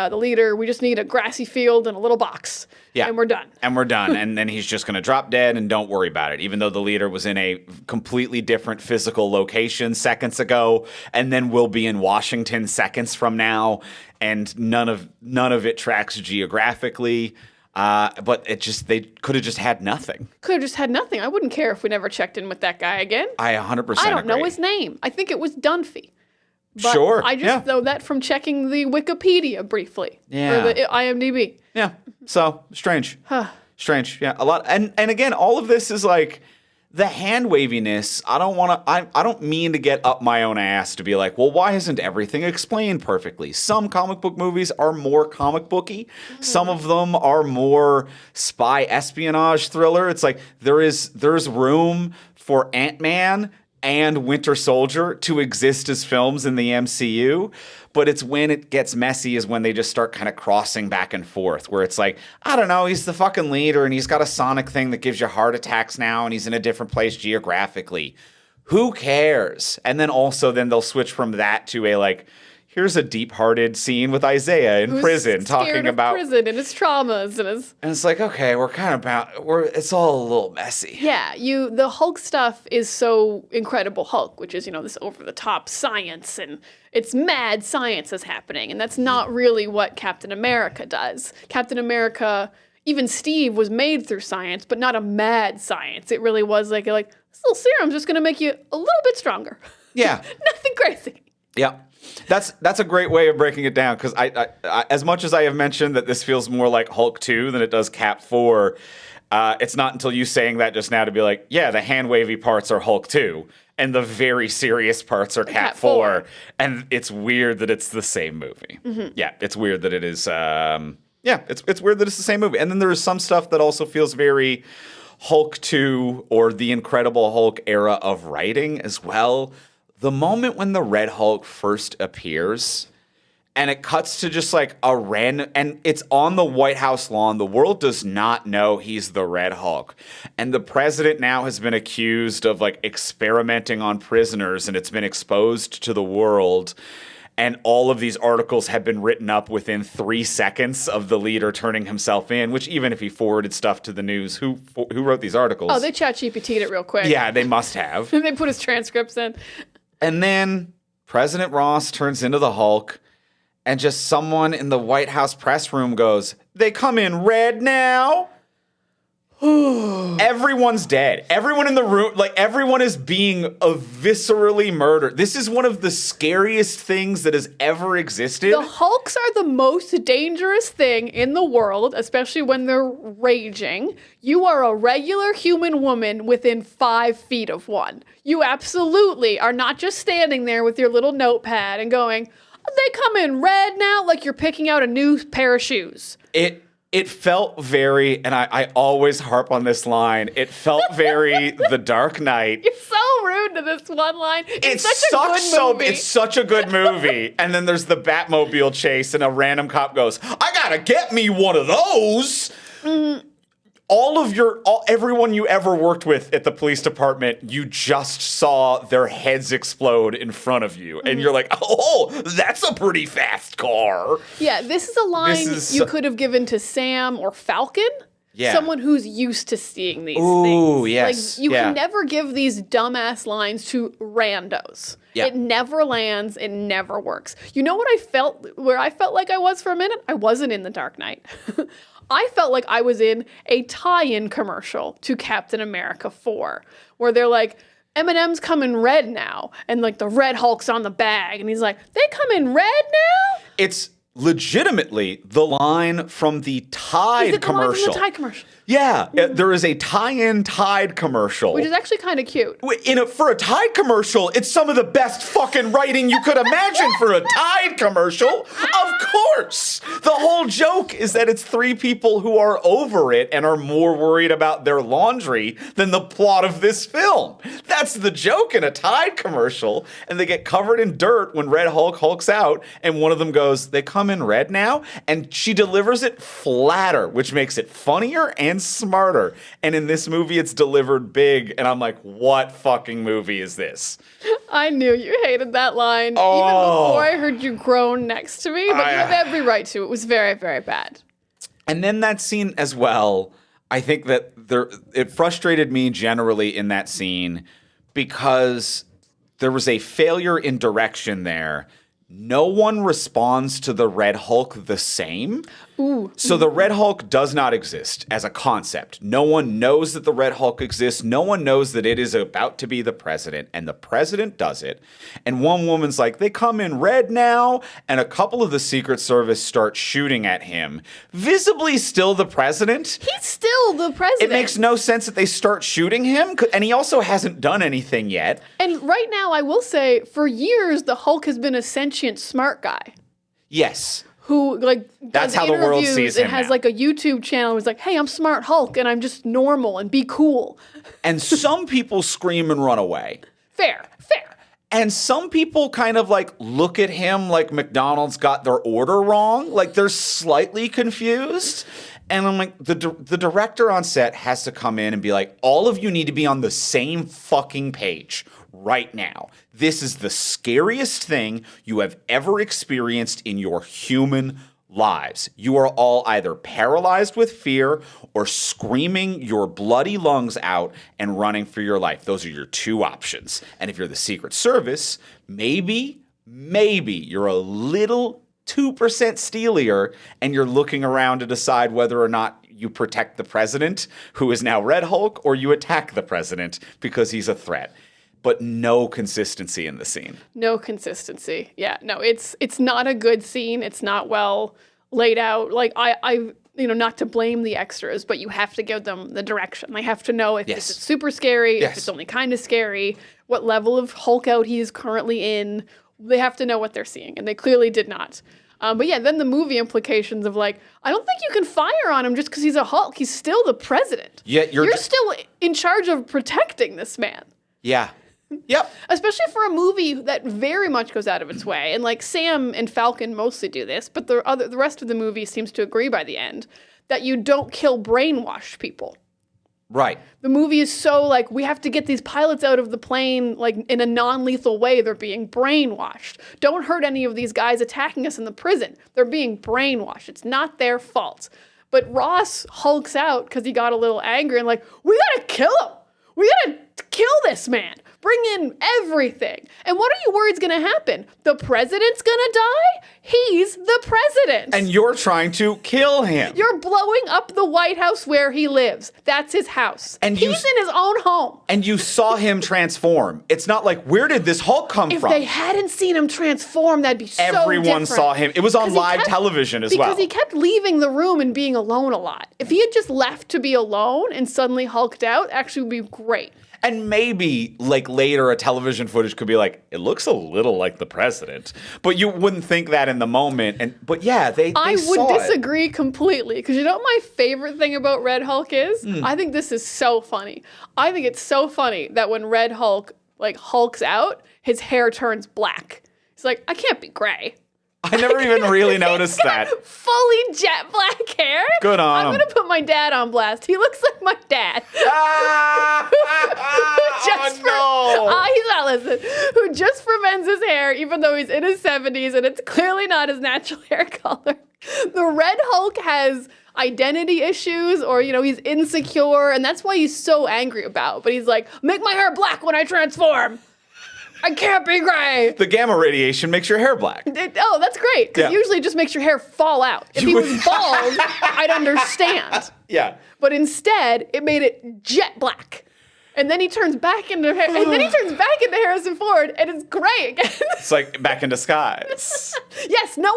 the leader. We just need a grassy field and a little box. Yeah. And we're done. And we're done. And then he's just going to drop dead and don't worry about it, even though the leader was in a completely different physical location seconds ago and then will be in Washington seconds from now. And none of it tracks geographically. But they could have just had nothing. Could have just had nothing. I wouldn't care if we never checked in with that guy again. I 100% I don't know agree. his name. I think it was Dunphy. But Sure. I just know that from checking the Wikipedia briefly. Yeah. Or the IMDb. Yeah. So strange. Strange. Yeah. A lot. And again, all of this is like the hand waviness. I don't mean to get up my own ass to be like, well, why isn't everything explained perfectly? Some comic book movies are more comic booky. Some of them are more spy espionage thriller. It's like there's room for Ant-Man and Winter Soldier to exist as films in the MCU, but it's when it gets messy is when they just start kind of crossing back and forth, where it's like, I don't know, he's the fucking leader and he's got a sonic thing that gives you heart attacks now and he's in a different place geographically. Who cares? And then they'll switch from that to a like, here's a deep-hearted scene with Isaiah in prison talking about prison and his traumas and it's like, okay, it's all a little messy. Yeah, the Hulk stuff is so Incredible Hulk, which is, this over-the-top science, and it's mad science is happening, and that's not really what Captain America does. Captain America, even Steve, was made through science, but not a mad science. It really was like this little serum's just going to make you a little bit stronger. Yeah. Nothing crazy. Yeah. That's a great way of breaking it down, because I as much as I have mentioned that this feels more like Hulk 2 than it does Cap 4, it's not until you saying that just now to be like, yeah, the hand-wavy parts are Hulk 2, and the very serious parts are Cap 4. And it's weird that it's the same movie. Mm-hmm. Yeah, it's weird that it is, it's weird that it's the same movie. And then there is some stuff that also feels very Hulk 2 or the Incredible Hulk era of writing as well. The moment when the Red Hulk first appears and it cuts to just like a random, and it's on the White House lawn. The world does not know he's the Red Hulk. And the president now has been accused of like experimenting on prisoners, and it's been exposed to the world. And all of these articles have been written up within 3 seconds of the leader turning himself in, which even if he forwarded stuff to the news, who wrote these articles? Oh, they ChatGPT'd it real quick. Yeah, they must have. They put his transcripts in. And then President Ross turns into the Hulk, and just someone in the White House press room goes, "They come in red now?" Everyone's dead. Everyone in the room, like everyone is being viscerally murdered. This is one of the scariest things that has ever existed. The Hulks are the most dangerous thing in the world, especially when they're raging. You are a regular human woman within 5 feet of one. You absolutely are not just standing there with your little notepad and going, "They come in red now," like you're picking out a new pair of shoes. It felt very, and I always harp on this line, it felt very The Dark Knight. You're so rude to this one line. It's such a good movie. It's such a good movie. And then there's the Batmobile chase, and a random cop goes, "I gotta get me one of those." Mm-hmm. Everyone you ever worked with at the police department, you just saw their heads explode in front of you. And you're like, "Oh, that's a pretty fast car." Yeah, this is a line you could have given to Sam or Falcon. Yeah. Someone who's used to seeing these things. Ooh, yes. Like, you can never give these dumbass lines to randos. Yeah. It never lands. It never works. You know what where I felt like I was for a minute? I wasn't in The Dark Knight. I felt like I was in a tie-in commercial to Captain America 4, where they're like, M&M's come in red now, and like the Red Hulk's on the bag, and he's like, "They come in red now?" It's legitimately the line from the Tide commercial. Line from the Tide commercial? Yeah, there is a tie-in Tide commercial. Which is actually kind of cute. For a Tide commercial, it's some of the best fucking writing you could imagine for a Tide commercial. Of course! The whole joke is that it's 3 people who are over it and are more worried about their laundry than the plot of this film. That's the joke in a Tide commercial. And they get covered in dirt when Red Hulk hulks out, and one of them goes, "They come come in red now? And she delivers it flatter, which makes it funnier and smarter. And in this movie, it's delivered big. And I'm like, what fucking movie is this? I knew you hated that line even before I heard you groan next to me, but you have every right to. It was very, very bad. And then that scene as well, I think that it frustrated me generally in that scene because there was a failure in direction there. No one responds to the Red Hulk the same. Ooh. So the Red Hulk does not exist as a concept. No one knows that the Red Hulk exists. No one knows that it is about to be the president, and the president does it. And one woman's like, they come in red now, and a couple of the Secret Service start shooting at him. Visibly still the president. He's still the president. It makes no sense that they start shooting him, and he also hasn't done anything yet. And right now, I will say, for years, the Hulk has been a sentient smart guy. Yes. Who, like, That's does how the world sees him and has, now. like, a YouTube channel who's like, hey, I'm Smart Hulk, and I'm just normal, and be cool. And some people scream and run away. Fair. And some people kind of like look at him like McDonald's got their order wrong. Like they're slightly confused. And I'm like, the director on set has to come in and be like, all of you need to be on the same fucking page right now. This is the scariest thing you have ever experienced in your human lives. You are all either paralyzed with fear or screaming your bloody lungs out and running for your life. Those are your two options. And if you're the Secret Service, maybe you're a little 2% steelier and you're looking around to decide whether or not you protect the president, who is now Red Hulk, or you attack the president because he's a threat. But no consistency in the scene. No consistency. Yeah, no, it's not a good scene. It's not well laid out. Like, I not to blame the extras, but you have to give them the direction. They have to know if this is super scary, if it's only kind of scary, what level of Hulk out he is currently in. They have to know what they're seeing, and they clearly did not. But yeah, then the movie implications of like, I don't think you can fire on him just because he's a Hulk. He's still the president. Yeah, you're still in charge of protecting this man. Yeah. Yep. Especially for a movie that very much goes out of its way. And like Sam and Falcon mostly do this, but the rest of the movie seems to agree by the end that you don't kill brainwashed people. Right. The movie is so like, we have to get these pilots out of the plane like in a non-lethal way. They're being brainwashed. Don't hurt any of these guys attacking us in the prison. They're being brainwashed. It's not their fault. But Ross hulks out because he got a little angry and like, we gotta kill him. We gotta kill this man. Bring in everything. And what are you worried is going to happen? The president's going to die? He's the president. And you're trying to kill him. You're blowing up the White House where he lives. That's his house. And he's in his own home. And you saw him transform. It's not like, where did this Hulk come from? If they hadn't seen him transform, that'd be so Everyone different. saw him. It was on live television as well. Because he kept leaving the room and being alone a lot. If he had just left to be alone and suddenly hulked out, actually would be great. And maybe, like, later a television footage could be like, it looks a little like the president. But you wouldn't think that in the moment. But yeah, they I saw would disagree completely. Because you know what my favorite thing about Red Hulk is? I think this is so funny. I think it's so funny that when Red Hulk, like, hulks out, his hair turns black. He's like, I can't be gray. I never even really noticed that. Fully jet black hair. Good on him. I'm gonna put my dad on blast. He looks like my dad. He's not listening. Who just ferments his hair, even though he's in his 70s and it's clearly not his natural hair color. The Red Hulk has identity issues, or he's insecure, and that's why he's so angry about. But he's like, make my hair black when I transform. I can't be gray. The gamma radiation makes your hair black. That's great. Because usually it just makes your hair fall out. If he was bald, I'd understand. Yeah. But instead, it made it jet black. And then he turns back into Harrison Ford, and it's gray again. It's like back in disguise. Yes, no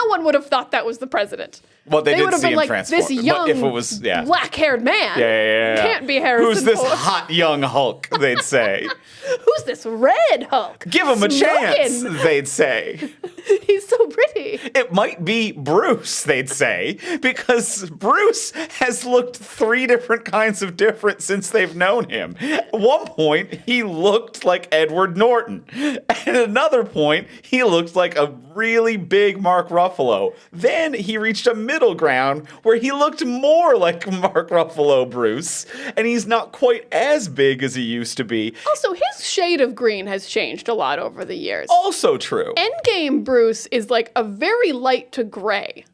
one would have thought that was the president. Well, they would did have see been him like, transform. this young, if it was, black-haired man. Yeah. Can't be Harrison Who's this Ford. hot young Hulk, they'd say. Who's this Red Hulk? Give him a chance, Smoking. they'd say. He's so pretty. It might be Bruce, they'd say, because Bruce has looked 3 different kinds of different since they've known him. At one point, he looked like Edward Norton. At another point, he looked like a really big Mark Ruffalo. Then he reached a middle ground where he looked more like Mark Ruffalo Bruce, and he's not quite as big as he used to be. Also, his shade of green has changed a lot over the years. Also true. Endgame Bruce is like a very light to gray.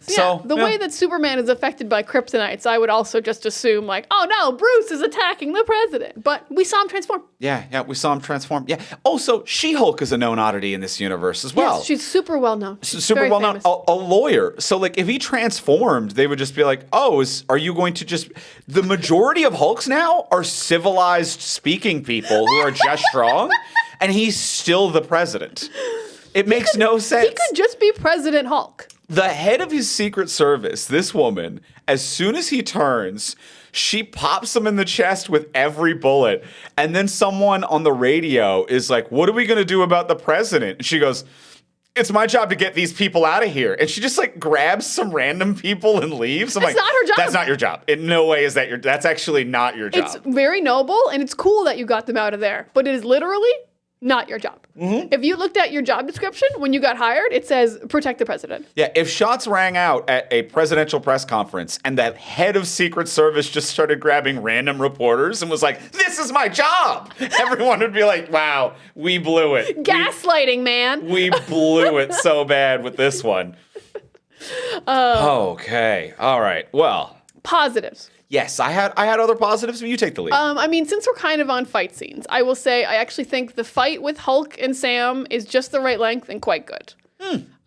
So, the way that Superman is affected by kryptonites, I would also just assume, like, oh no, Bruce is attacking the president. But we saw him transform. Yeah, we saw him transform. Yeah. Also, She-Hulk is a known oddity in this universe as well. Yes, she's super well known. Super well known. A lawyer. So, like, if he transformed, they would just be like, oh, are you going to just... The majority of Hulks now are civilized speaking people who are just strong, and he's still the president. It makes no sense. He could just be President Hulk. The head of his Secret Service, this woman, as soon as he turns, she pops him in the chest with every bullet. And then someone on the radio is like, what are we going to do about the president? And she goes, it's my job to get these people out of here. And she just like grabs some random people and leaves. I'm That's like, not her job. That's not your job. In no way is that that's actually not your job. It's very noble and it's cool that you got them out of there. But it is literally not your job. If you looked at your job description when you got hired, it says protect the president. Yeah, if shots rang out at a presidential press conference and the head of Secret Service just started grabbing random reporters and was like, this is my job, everyone would be like, wow, we blew it. Gaslighting, man. We blew it so bad with this one. Okay, all right, well. Positives. Yes, I had other positives, but you take the lead. I mean, since we're kind of on fight scenes, I will say I actually think the fight with Hulk and Sam is just the right length and quite good.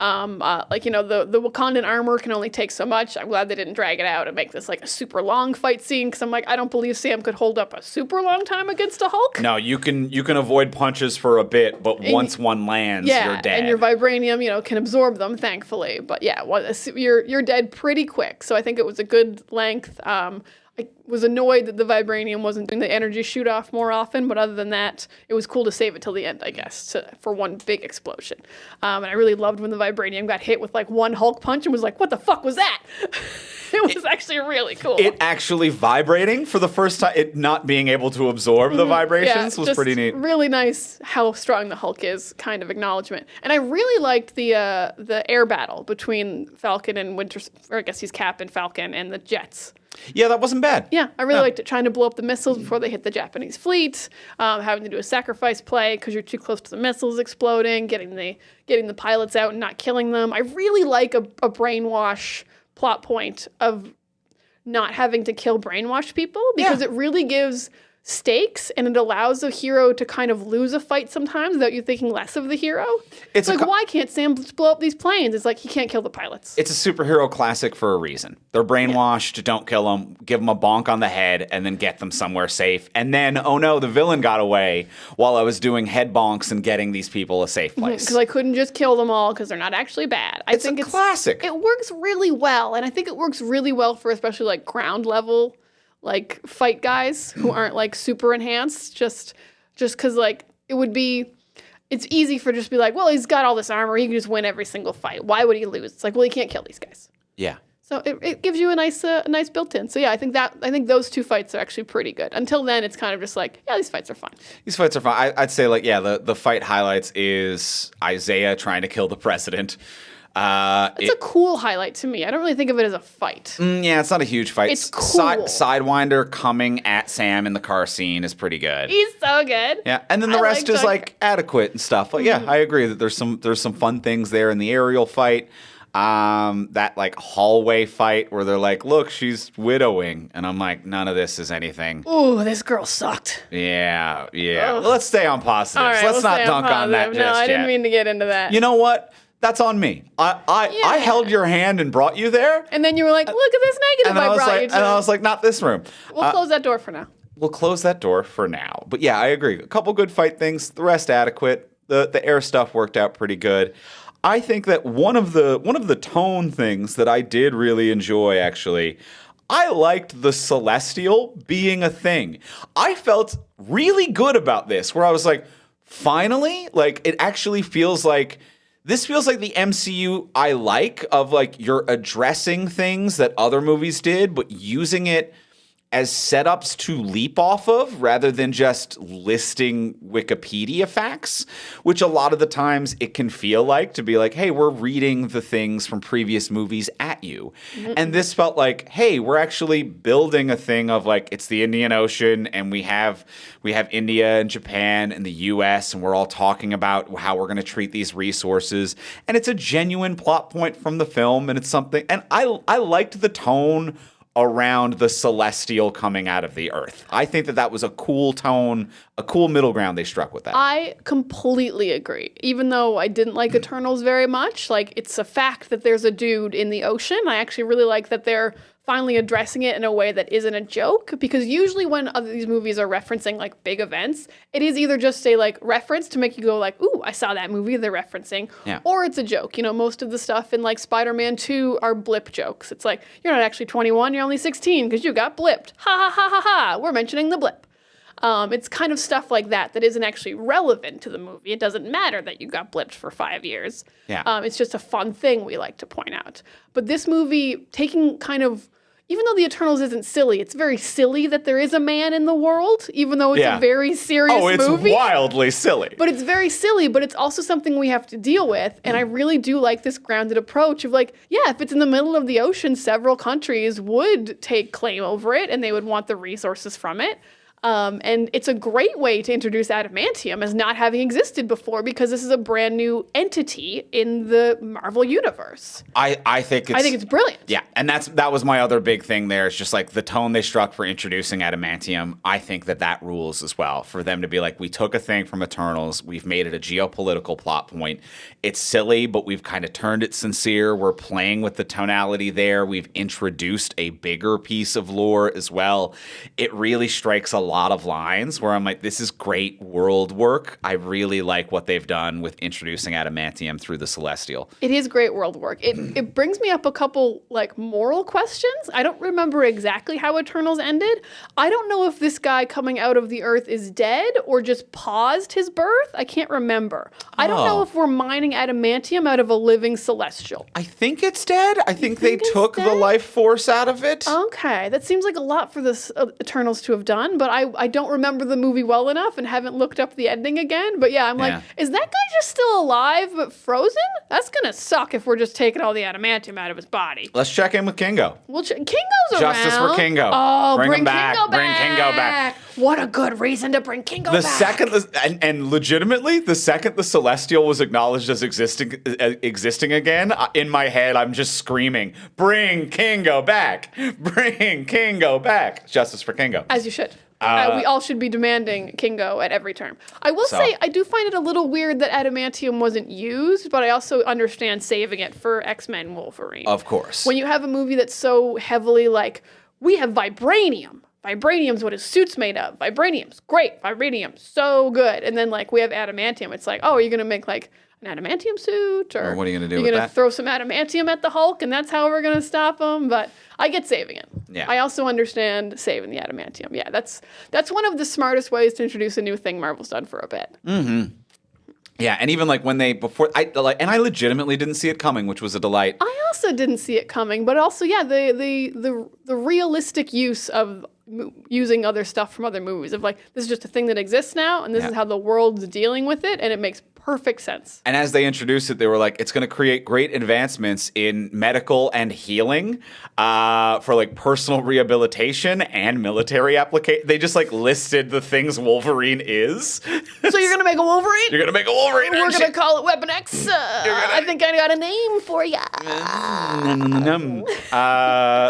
Like, you know, the Wakandan armor can only take so much. I'm glad they didn't drag it out and make this like a super long fight scene because I'm like, I don't believe Sam could hold up a super long time against a Hulk. No, you can avoid punches for a bit, but once one lands, you're dead. And your vibranium, you know, can absorb them, thankfully. But yeah, you're dead pretty quick. So I think it was a good length. I was annoyed that the vibranium wasn't doing the energy shoot off more often, but other than that, it was cool to save it till the end, I guess, for one big explosion. And I really loved when the vibranium got hit with like one Hulk punch and was like, what the fuck was that? It was actually really cool. It actually vibrating for the first time, it not being able to absorb the vibrations was pretty neat. Really nice how strong the Hulk is, kind of acknowledgement. And I really liked the air battle between Falcon and or I guess he's Cap and Falcon and the jets. Yeah, that wasn't bad. Yeah, I really liked it. Trying to blow up the missiles before they hit the Japanese fleet, having to do a sacrifice play because you're too close to the missiles exploding, getting the pilots out and not killing them. I really like a brainwash plot point of not having to kill brainwashed people because it really gives stakes and it allows a hero to kind of lose a fight sometimes without you thinking less of the hero. It's like, why can't Sam just blow up these planes? It's like he can't kill the pilots. It's a superhero classic for a reason. They're brainwashed, don't kill them, give them a bonk on the head, and then get them somewhere safe. And then, oh no, the villain got away while I was doing head bonks and getting these people a safe place. Because I couldn't just kill them all because they're not actually bad. I think it's classic. It works really well, and I think it works really well for especially like ground level like fight guys who aren't like super enhanced just because like it's easy for just be like, well, he's got all this armor, he can just win every single fight. Why would he lose? It's like, well, he can't kill these guys. Yeah. So it gives you a nice built-in. So yeah, I think those two fights are actually pretty good. Until then, it's kind of just like, yeah, these fights are fine. These fights are fine. I'd say like, yeah, the fight highlights is Isaiah trying to kill the president. It's a cool highlight to me. I don't really think of it as a fight. Yeah, it's not a huge fight. It's cool. Sidewinder coming at Sam in the car scene is pretty good. He's so good. Yeah, and then the rest is like adequate and stuff. Like, yeah, I agree that there's some fun things there in the aerial fight. That like hallway fight where they're like, look, she's widowing. And I'm like, none of this is anything. Ooh, this girl sucked. Yeah. Well, let's stay on positives. All right, let's not dunk on that just No, I didn't yet. mean to get into that. You know what? That's on me. I held your hand and brought you there. And then you were like, look at this negative I brought you to. And I was like, not this room. We'll close that door for now. We'll close that door for now. But yeah, I agree. A couple good fight things. The rest adequate. The air stuff worked out pretty good. I think that one of the tone things that I did really enjoy, actually, I liked the Celestial being a thing. I felt really good about this, where I was like, finally, like, it actually feels like This feels like the MCU I like, of like you're addressing things that other movies did, but using it as setups to leap off of rather than just listing Wikipedia facts, which a lot of the times it can feel like, to be like, hey, we're reading the things from previous movies at you. Mm-hmm. And this felt like, hey, we're actually building a thing of like, it's the Indian Ocean and we have India and Japan and the US, and we're all talking about how we're going to treat these resources. And it's a genuine plot point from the film, and it's something, and I liked the tone around the celestial coming out of the earth. I think that was a cool tone, a cool middle ground they struck with that. I completely agree. Even though I didn't like Eternals very much, like, it's a fact that there's a dude in the ocean. I actually really like that they're finally addressing it in a way that isn't a joke, because usually when these movies are referencing like big events, it is either just a like reference to make you go like, ooh, I saw that movie they're referencing, or it's a joke. You know, most of the stuff in like Spider-Man 2 are blip jokes. It's like, you're not actually 21, you're only 16 because you got blipped. Ha ha ha ha ha, we're mentioning the blip. It's kind of stuff like that isn't actually relevant to the movie. It doesn't matter that you got blipped for 5 years. It's just a fun thing we like to point out. But this movie, taking kind of, even though the Eternals isn't silly, it's very silly that there is a man in the world, even though it's a very serious movie. Oh, it's wildly silly. But it's very silly, but it's also something we have to deal with. And I really do like this grounded approach of like, yeah, if it's in the middle of the ocean, several countries would take claim over it and they would want the resources from it. And it's a great way to introduce adamantium as not having existed before, because this is a brand new entity in the Marvel universe. I think it's brilliant. Yeah, and that was my other big thing there. It's just like the tone they struck for introducing adamantium. I think that rules as well, for them to be like, we took a thing from Eternals, we've made it a geopolitical plot point. It's silly, but we've kind of turned it sincere. We're playing with the tonality there. We've introduced a bigger piece of lore as well. It really strikes a lot of lines where I'm like, this is great world work. I really like what they've done with introducing adamantium through the Celestial. It is great world work. It brings me up a couple like moral questions. I don't remember exactly how Eternals ended. I don't know if this guy coming out of the earth is dead or just paused his birth. I can't remember. I don't know if we're mining adamantium out of a living Celestial. I think it's dead. I think they took the life force out of it. Okay, that seems like a lot for this Eternals to have done, but I don't remember the movie well enough and haven't looked up the ending again. But yeah, I'm like, is that guy just still alive but frozen? That's gonna suck if we're just taking all the adamantium out of his body. Let's check in with Kingo. Kingo's around. Justice for Kingo. Oh, bring him back. Kingo back. Bring Kingo back. What a good reason to bring Kingo back. And legitimately, the second the Celestial was acknowledged as existing again, in my head, I'm just screaming, bring Kingo back. Bring Kingo back. Justice for Kingo. As you should. We all should be demanding Kingo at every term. I will say, I do find it a little weird that adamantium wasn't used, but I also understand saving it for X-Men Wolverine. Of course. When you have a movie that's so heavily like, we have vibranium. Vibranium's what his suit's made of. Vibranium's great. Vibranium's so good. And then like we have adamantium. It's like, oh, are you going to make like an adamantium suit? Or what are you going to do with that? You're going to throw some adamantium at the Hulk and that's how we're going to stop him? But I get saving it. Yeah. I also understand saving the adamantium. Yeah, that's one of the smartest ways to introduce a new thing Marvel's done for a bit. Mm-hmm. Yeah, and even like when I legitimately didn't see it coming, which was a delight. I also didn't see it coming, but also the realistic use of using other stuff from other movies of like, this is just a thing that exists now, and this is how the world's dealing with it, and it makes perfect sense. And as they introduced it, they were like, it's going to create great advancements in medical and healing for like personal rehabilitation and military application. They just like listed the things Wolverine is. So you're going to make a Wolverine? You're going to make a Wolverine. We're going to call it Weapon X. I think I got a name for ya.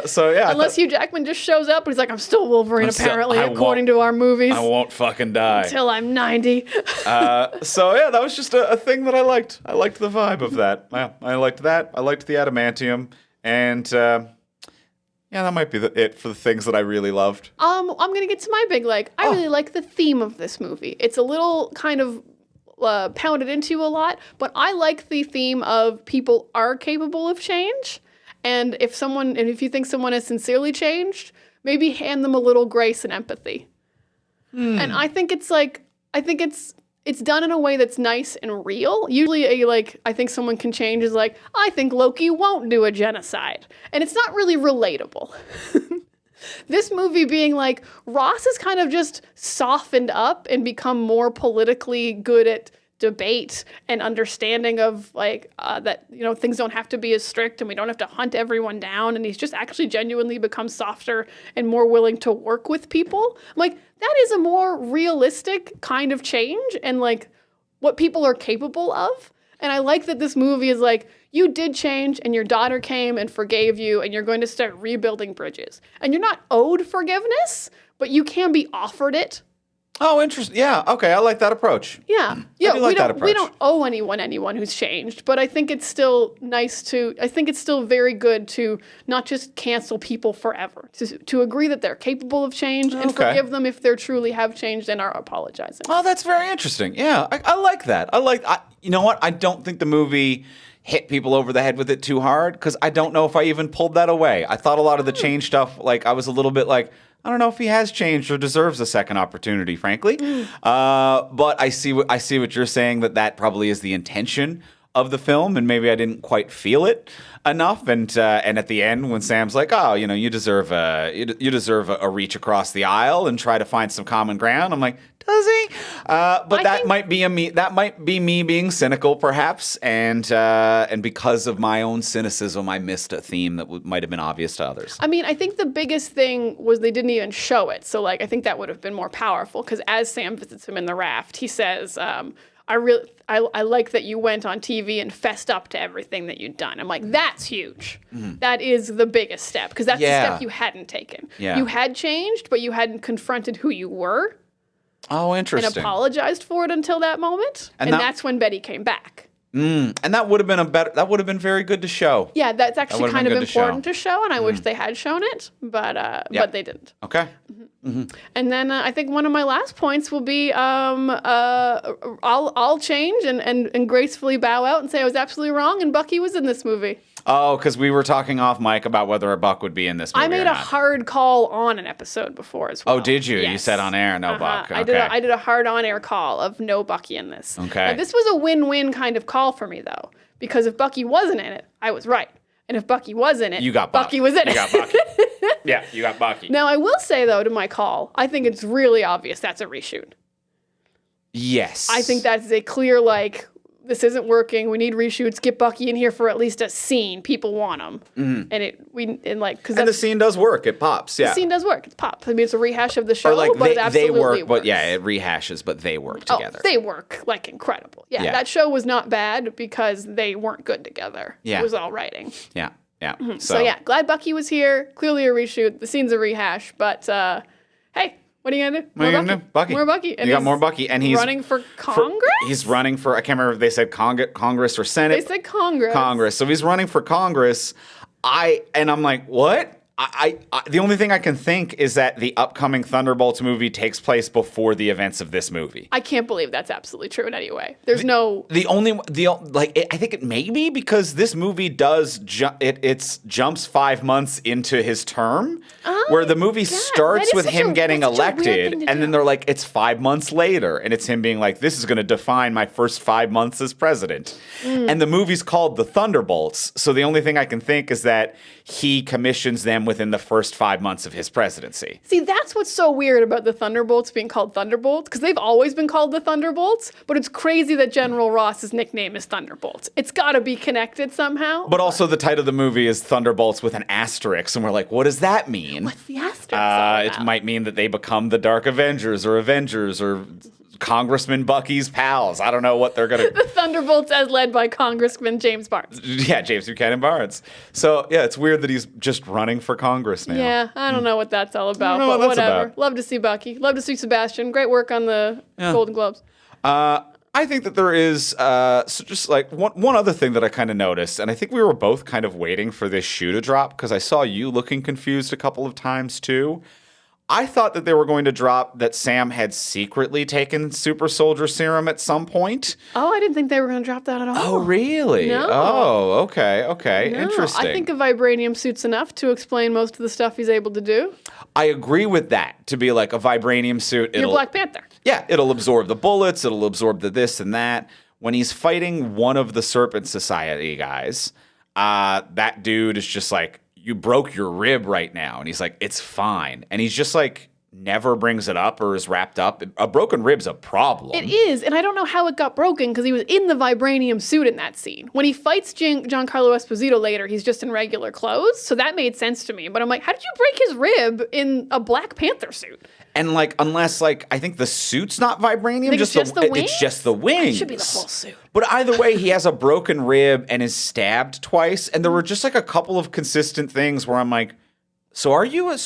So yeah. Unless Hugh Jackman just shows up and he's like, I'm still Wolverine apparently, according to our movies. I won't fucking die. Until I'm 90. So yeah, that was just a thing that I liked. I liked the vibe of that. Yeah, I liked that. I liked the adamantium. And yeah, that might be it for the things that I really loved. I'm going to get to my big like. I really like the theme of this movie. It's a little kind of pounded into a lot, but I like the theme of people are capable of change. And if you think someone has sincerely changed, maybe hand them a little grace and empathy. And I think it's it's done in a way that's nice and real. Usually I think someone can change is like, I think Loki won't do a genocide. And it's not really relatable. This movie being like, Ross has kind of just softened up and become more politically good at debate and understanding of that, things don't have to be as strict and we don't have to hunt everyone down. And he's just actually genuinely become softer and more willing to work with people. Like, that is a more realistic kind of change and like what people are capable of. And I like that this movie is like, you did change and your daughter came and forgave you and you're going to start rebuilding bridges. And you're not owed forgiveness, but you can be offered it. Oh, interesting. Yeah. Okay. I like that approach. Yeah. I do like that approach. We don't owe anyone who's changed, but I think it's still I think it's still very good to not just cancel people forever, to agree that they're capable of change and forgive them if they truly have changed and are apologizing. Oh, that's very interesting. Yeah. I like that. You know what? I don't think the movie hit people over the head with it too hard because I don't know if I even pulled that away. I thought a lot of the change stuff, I was a little bit like, I don't know if he has changed or deserves a second opportunity, frankly. But I see what you're saying, that probably is the intention of the film, and maybe I didn't quite feel it enough. And at the end, when Sam's like, "Oh, you deserve a reach across the aisle and try to find some common ground," I'm like, does he? But that might be me being cynical, perhaps, and because of my own cynicism, I missed a theme that might have been obvious to others. I mean, I think the biggest thing was they didn't even show it. So, I think that would have been more powerful because as Sam visits him in the raft, he says, I like that you went on TV and fessed up to everything that you'd done. I'm like, that's huge. Mm-hmm. That is the biggest step because that's the step you hadn't taken. Yeah. You had changed, but you hadn't confronted who you were. Oh, interesting. And apologized for it until that moment. And that's when Betty came back. And that would have been very good to show. Yeah, that's actually kind of important to show, and I wish they had shown it, but they didn't. Okay. Mm-hmm. And then I think one of my last points will be I'll change and gracefully bow out and say I was absolutely wrong, and Bucky was in this movie. Oh, because we were talking off mic about whether a Buck would be in this movie. I made a hard call on an episode before as well. Oh, did you? Yes. You said on air, no Buck. Okay. I did a hard on-air call of no Bucky in this. Okay. Now, this was a win-win kind of call for me, though, because if Bucky wasn't in it, I was right. And if Bucky was in it, you got Bucky was in it. You got Bucky. Yeah, you got Bucky. Now, I will say, though, to my call, I think it's really obvious that's a reshoot. Yes. I think that's a clear, this isn't working. We need reshoots. Get Bucky in here for at least a scene. People want him. Mm-hmm. And the scene does work. It pops. Yeah. The scene does work. It pops. I mean, it's a rehash of the show, but it they absolutely work. works. But yeah, it rehashes, but they work together. They work incredible. Yeah, that show was not bad because they weren't good together. Yeah. It was all writing. Yeah. Yeah. Mm-hmm. So yeah, glad Bucky was here. Clearly a reshoot. The scene's a rehash, but hey. What are you going to do? What are you going to do? Bucky. More Bucky. And you got more Bucky. And he's running for Congress? He's running for, I can't remember if they said Congress or Senate. They said Congress. Congress. So he's running for Congress. And I'm like, what? The only thing I can think is that the upcoming Thunderbolts movie takes place before the events of this movie. I can't believe that's absolutely true in any way. There's no... I think it may be because this movie does... It jumps 5 months into his term, where the movie starts with him getting elected, and then they're like, it's 5 months later, and it's him being like, this is going to define my first 5 months as president. And the movie's called The Thunderbolts, so the only thing I can think is that he commissions them within the first 5 months of his presidency. See, that's what's so weird about the Thunderbolts being called Thunderbolts, because they've always been called the Thunderbolts, but it's crazy that General Ross's nickname is Thunderbolts. It's got to be connected somehow. But also the title of the movie is Thunderbolts with an asterisk, and we're like, what does that mean? What's the asterisk all about? It might mean that they become the Dark Avengers or Congressman Bucky's pals. I don't know what they're going to... The Thunderbolts as led by Congressman James Barnes. Yeah, James Buchanan Barnes. So, yeah, it's weird that he's just running for Congress now. Yeah, I don't know what that's all about, but whatever. Love to see Bucky. Love to see Sebastian. Great work on the Golden Globes. I think that there is one other thing that I kind of noticed, and I think we were both kind of waiting for this shoe to drop because I saw you looking confused a couple of times too. I thought that they were going to drop that Sam had secretly taken super soldier serum at some point. Oh, I didn't think they were going to drop that at all. Oh, really? No. Oh, okay. No, Interesting. I think a vibranium suit's enough to explain most of the stuff he's able to do. I agree with that. To be like a vibranium suit. You're Black Panther. Yeah, it'll absorb the bullets. It'll absorb the this and that. When he's fighting one of the Serpent Society guys, that dude is just like, you broke your rib right now. And he's like, it's fine. And he's just like, never brings it up or is wrapped up. A broken rib's a problem. It is, and I don't know how it got broken because he was in the vibranium suit in that scene. When he fights Giancarlo Esposito later, he's just in regular clothes, so that made sense to me. But I'm like, how did you break his rib in a Black Panther suit? And like, unless like, I think the suit's not vibranium. It's just the wings? It's just the wings. It should be the whole suit. But either way, he has a broken rib and is stabbed twice. And there were just like a couple of consistent things where I'm like, so are you a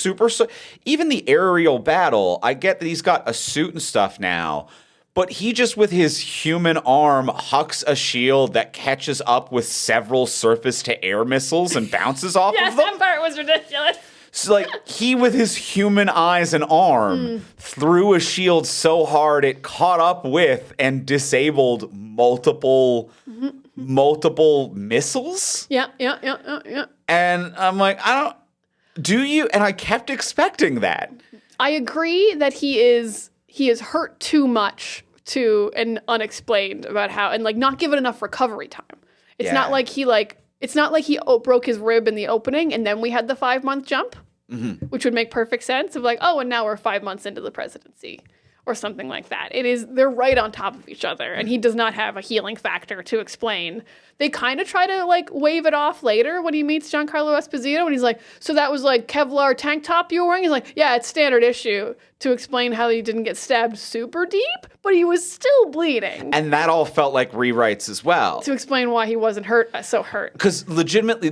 even the aerial battle, I get that he's got a suit and stuff now, but he just with his human arm hucks a shield that catches up with several surface-to-air missiles and bounces off of them. That part was ridiculous. So like he with his human eyes and arm threw a shield so hard it caught up with and disabled multiple missiles. Yeah. And I'm like, do you? And I kept expecting that. I agree that he is hurt too much and unexplained about how, and like not given enough recovery time. It's not like he broke his rib in the opening and then we had the 5-month jump, which would make perfect sense of like, oh, and now we're 5 months into the presidency or something like that. They're right on top of each other and he does not have a healing factor to explain. They kind of try to like wave it off later when he meets Giancarlo Esposito and he's like, so that was like Kevlar tank top you were wearing? He's like, yeah, it's standard issue, to explain how he didn't get stabbed super deep, but he was still bleeding. And that all felt like rewrites as well. To explain why he wasn't hurt. Because legitimately,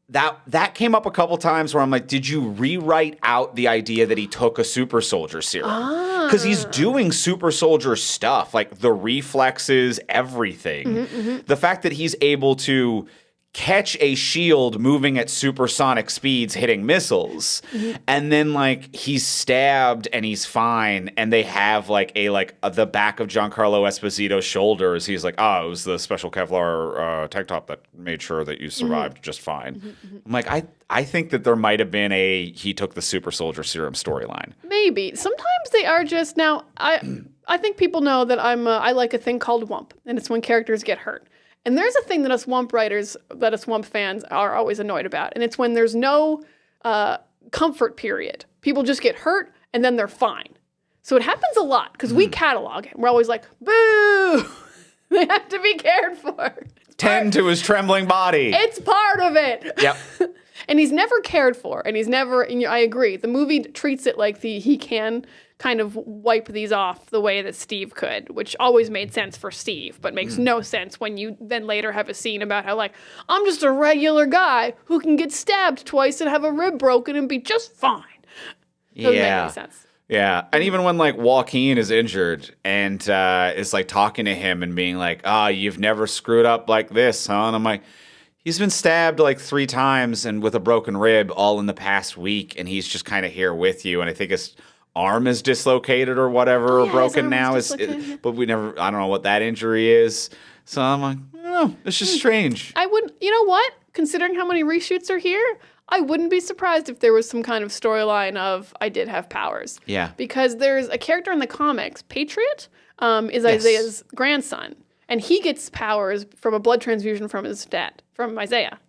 that came up a couple times where I'm like, did you rewrite out the idea that he took a super soldier serum? Because he's doing super soldier stuff, like the reflexes, everything. The fact that he's able to catch a shield moving at supersonic speeds hitting missiles, and then like he's stabbed and he's fine, and they have like the back of Giancarlo Esposito's shoulders. He's like, oh, it was the special Kevlar tank top that made sure that you survived just fine. I'm like, I think that there might have been he took the super soldier serum storyline. Maybe. Sometimes they are just, now I think people know that I like a thing called Wump, and it's when characters get hurt. And there's a thing that us Wump fans are always annoyed about, and it's when there's no comfort period. People just get hurt, and then they're fine. So it happens a lot, because we catalog it. We're always like, boo! They have to be cared for. Tend to his trembling body. It's part of it. Yep. And he's never cared for, and I agree. The movie treats it like he can kind of wipe these off the way that Steve could, which always made sense for Steve, but makes no sense when you then later have a scene about how, like, I'm just a regular guy who can get stabbed twice and have a rib broken and be just fine. Doesn't make any sense. Yeah. And even when, like, Joaquin is injured and is, like, talking to him and being like, you've never screwed up like this, huh? And I'm like, he's been stabbed, like, 3 times and with a broken rib all in the past week, and he's just kind of here with you. And I think his arm is dislocated or whatever, or broken now. But I don't know what that injury is. So I'm like, I don't know. It's just strange. You know what? Considering how many reshoots are here, I wouldn't be surprised if there was some kind of storyline of I did have powers. Yeah. Because there's a character in the comics, Patriot, is Isaiah's grandson. And he gets powers from a blood transfusion from his dad, from Isaiah.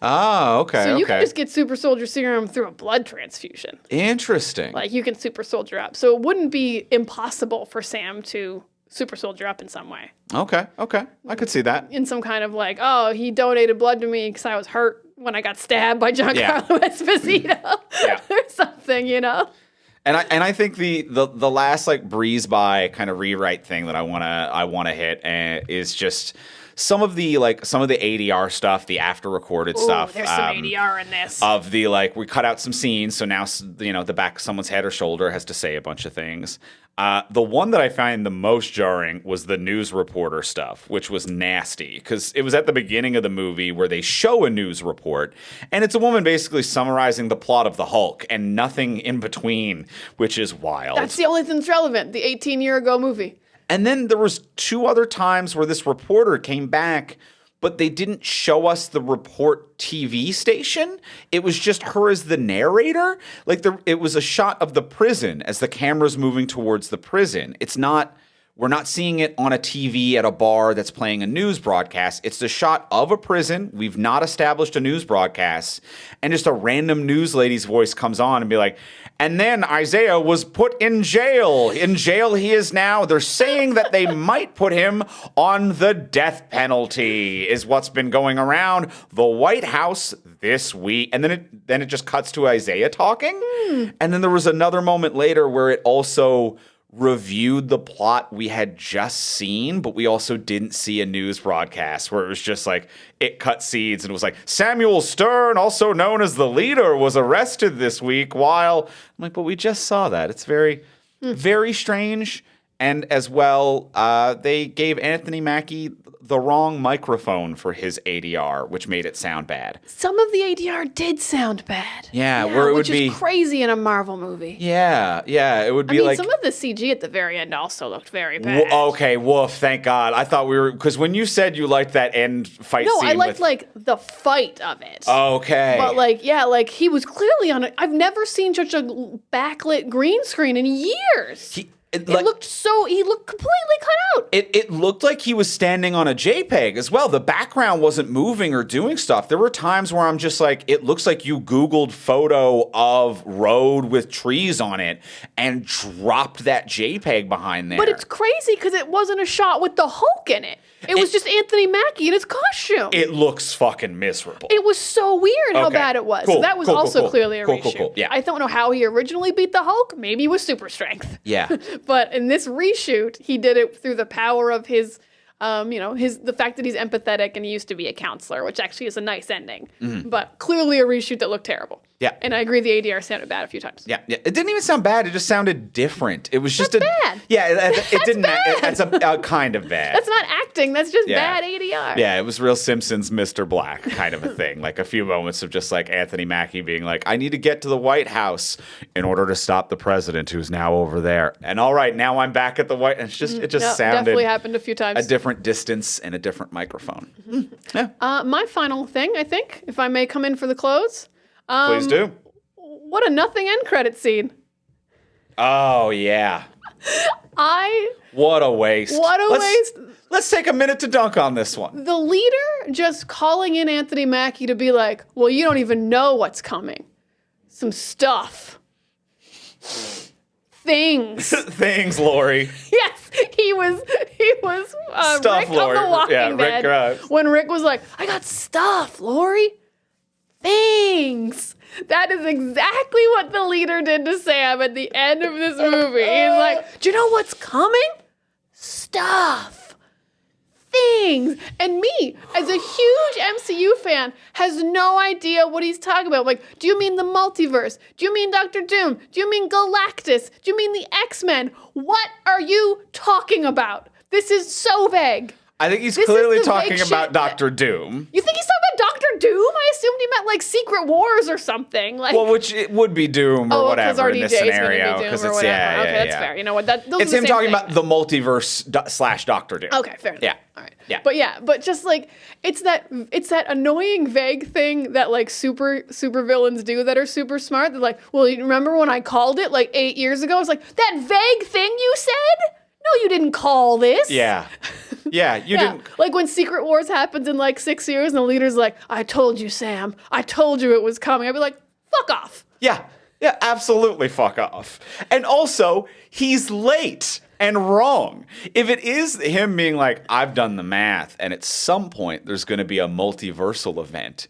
Oh, okay. So you can just get super soldier serum through a blood transfusion. Interesting. Like you can super soldier up. So it wouldn't be impossible for Sam to super soldier up in some way. Okay. I could see that. In some kind of like, oh, he donated blood to me because I was hurt when I got stabbed by Giancarlo Esposito. Or something, you know? And I think the last like breeze by kind of rewrite thing that I wanna hit is just some of the ADR stuff, the after recorded stuff. There's some ADR in this. Of the we cut out some scenes, so now the back of someone's head or shoulder has to say a bunch of things. The one that I find the most jarring was the news reporter stuff, which was nasty because it was at the beginning of the movie where they show a news report, and it's a woman basically summarizing the plot of the Hulk and nothing in between, which is wild. That's the only thing that's relevant. The 18-year-ago movie. And then there was 2 other times where this reporter came back, but they didn't show us the report TV station. It was just her as the narrator. It was a shot of the prison as the camera's moving towards the prison. We're not seeing it on a TV at a bar that's playing a news broadcast. It's the shot of a prison. We've not established a news broadcast. And just a random news lady's voice comes on and be like, and then Isaiah was put in jail. In jail he is now. They're saying that they might put him on the death penalty is what's been going around the White House this week. And then it just cuts to Isaiah talking. And then there was another moment later where it also reviewed the plot we had just seen, but we also didn't see a news broadcast where it was just it cut seeds and it was Samuel Stern, also known as the leader, was arrested this week while I'm but we just saw that. It's very, very strange. And as well, they gave Anthony Mackie the wrong microphone for his ADR, which made it sound bad. Some of the ADR did sound bad. Yeah, where it would be... Which is crazy in a Marvel movie. Yeah, it would be some of the CG at the very end also looked very bad. Okay, woof, thank God. I thought we were... Because when you said you liked that end fight scene... No, I liked, the fight of it. Okay. But, he was clearly on it. I've never seen such a backlit green screen in years. He looked completely cut out. It looked like he was standing on a JPEG as well. The background wasn't moving or doing stuff. There were times where I'm just it looks like you Googled photo of road with trees on it and dropped that JPEG behind there. But it's crazy because it wasn't a shot with the Hulk in it. It was just Anthony Mackie in his costume. It looks fucking miserable. It was so weird how bad it was. Cool, So that was clearly a reshoot. Cool. Yeah. I don't know how he originally beat the Hulk. Maybe with super strength. Yeah. But in this reshoot, he did it through the power of his, the fact that he's empathetic and he used to be a counselor, which actually is a nice ending. But clearly a reshoot that looked terrible. Yeah. And I agree the ADR sounded bad a few times. Yeah. It didn't even sound bad. It just sounded different. It was just bad. Yeah, it didn't. Bad. That's a kind of bad. That's not acting. That's just bad ADR. Yeah, it was real Simpsons Mr. Black kind of a thing. A few moments of just Anthony Mackie being I need to get to the White House in order to stop the president who's now over there. And all right, now I'm back at the White House. It just sounded definitely happened a few times. A different distance and a different microphone. Yeah. My final thing, I think, if I may come in for the close. Please do. What a nothing end credit scene. Oh, yeah. What a waste. Waste. Let's take a minute to dunk on this one. The leader just calling in Anthony Mackie to be well, you don't even know what's coming. Some stuff. Things. Things, Lori. Yes, he was stuff, Rick Lori. on The Walking Dead. Rick when Rick was I got stuff, Lori. Things. That is exactly what the leader did to Sam at the end of this movie. He's do you know what's coming? Stuff. Things. And me, as a huge MCU fan, has no idea what he's talking about. Do you mean the multiverse? Do you mean Doctor Doom? Do you mean Galactus? Do you mean the X-Men? What are you talking about? This is so vague. I think he's clearly talking about Doctor Doom. You think he's talking about Doctor Doom? I assumed he meant Secret Wars or something. Which it would be Doom or whatever in this scenario. Because it's okay, that's fair. You know what? It's him talking about the multiverse / Doctor Doom. Okay, fair enough. Yeah. All right. Yeah. But just it's that annoying vague thing that super villains do that are super smart. They're well, you remember when I called it 8 years ago? It's that vague thing you said? No, you didn't call this. Yeah. Yeah, you didn't. When Secret Wars happens in 6 years and the leader's I told you, Sam. I told you it was coming. I'd be fuck off. Yeah, absolutely fuck off. And also, he's late and wrong. If it is him being I've done the math and at some point there's going to be a multiversal event,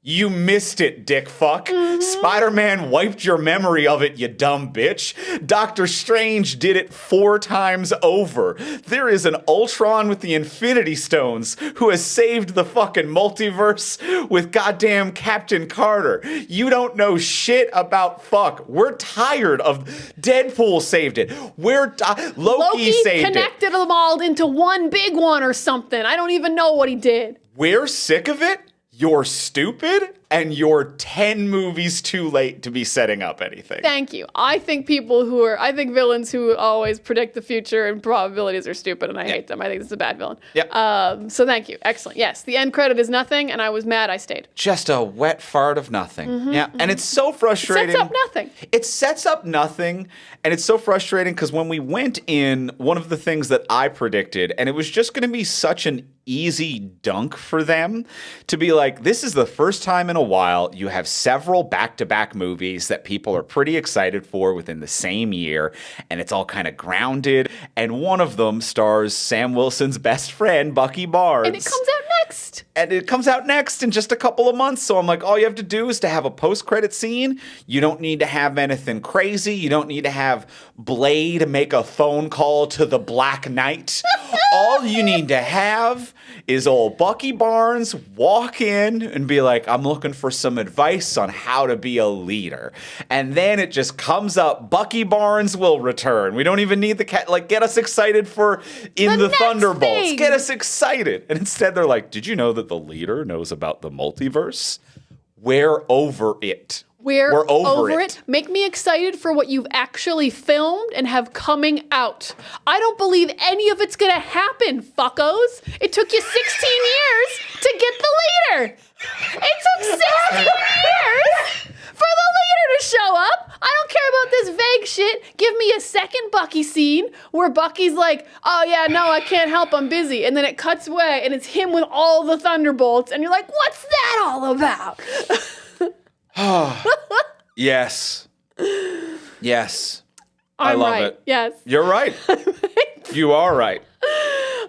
You missed it, dick fuck. Spider-Man wiped your memory of it, you dumb bitch. Doctor Strange did it 4 times over. There is an Ultron with the Infinity Stones who has saved the fucking multiverse with goddamn Captain Carter. You don't know shit about fuck. We're tired of Deadpool saved it. Loki saved it. Connected them all into one big one or something. I don't even know what he did. We're sick of it. You're stupid, and you're 10 movies too late to be setting up anything. Thank you. I think villains who always predict the future and probabilities are stupid, and I hate them. I think this is a bad villain. Yep. So thank you. Excellent. Yes, the end credit is nothing, and I was mad I stayed. Just a wet fart of nothing. And it's so frustrating. Sets up nothing. It sets up nothing, and it's so frustrating because when we went in, one of the things that I predicted, and it was just going to be such an easy dunk for them to be like, this is the first time in a while you have several back-to-back movies that people are pretty excited for within the same year, and it's all kind of grounded, and one of them stars Sam Wilson's best friend, Bucky Barnes. And it comes out next. And it comes out next in just a couple of months. So I'm like, all you have to do is to have a post-credit scene. You don't need to have anything crazy. You don't need to have Blade make a phone call to the Black Knight. All you need to have is old Bucky Barnes walk in and be like, I'm looking for some advice on how to be a leader. And then it just comes up, Bucky Barnes will return. We don't even need the cat. Like, get us excited for the Thunderbolts. Thing. Get us excited. And instead they're like, did you know that the leader knows about the multiverse? We're over it. We're over it. Make me excited for what you've actually filmed and have coming out. I don't believe any of it's going to happen, fuckos. It took you 16 years to get the leader. It took 16 years for the leader to show up. I don't care about this vague shit. Give me a second Bucky scene where Bucky's like, oh yeah, no, I can't help, I'm busy. And then it cuts away and it's him with all the Thunderbolts. And you're like, what's that all about? Yes. Yes. I'm love right. it. Yes. You're right. You are right.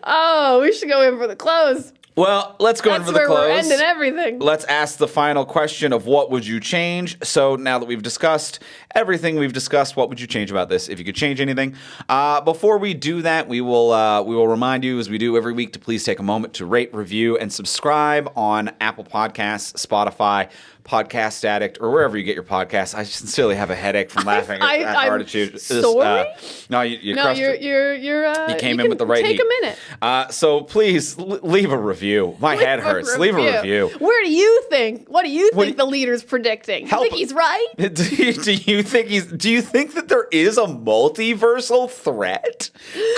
Oh, we should go in for the close. Well, let's go in for the That's where close. we're ending everything. Let's ask the final question of what would you change? So now that we've discussed everything we've discussed, what would you change about this if you could change anything? Before we do that, we will remind you, as we do every week, to please take a moment to rate, review, and subscribe on Apple Podcasts, Spotify, Podcast Addict, or wherever you get your podcasts. I sincerely have a headache from laughing at hard to choose. Sorry? No, you came in with the right take heat. a minute. So please leave a review. My head hurts. Leave a review. Where do you think? What do you think the leader's predicting? You think he's right? Do you think that there is a multiversal threat?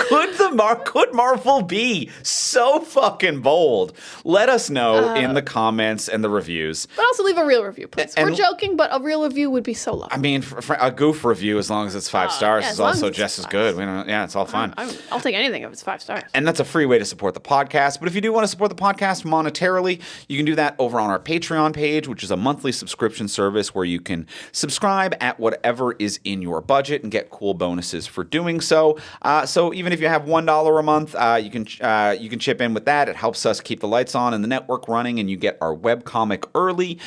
Could Marvel be so fucking bold? Let us know in the comments and the reviews. But also leave a real review, please. And we're joking, but a real review would be so lovely. I mean, for a goof review, as long as it's 5 stars, yeah, is also just as good. It's all fun. I'll take anything if it's 5 stars. And that's a free way to support the podcast. But if you do want to support the podcast monetarily, you can do that over on our Patreon page, which is a monthly subscription service where you can subscribe at whatever is in your budget and get cool bonuses for doing so. So even if you have $1 a month, you can chip in with that. It helps us keep the lights on and the network running, and you get our webcomic early.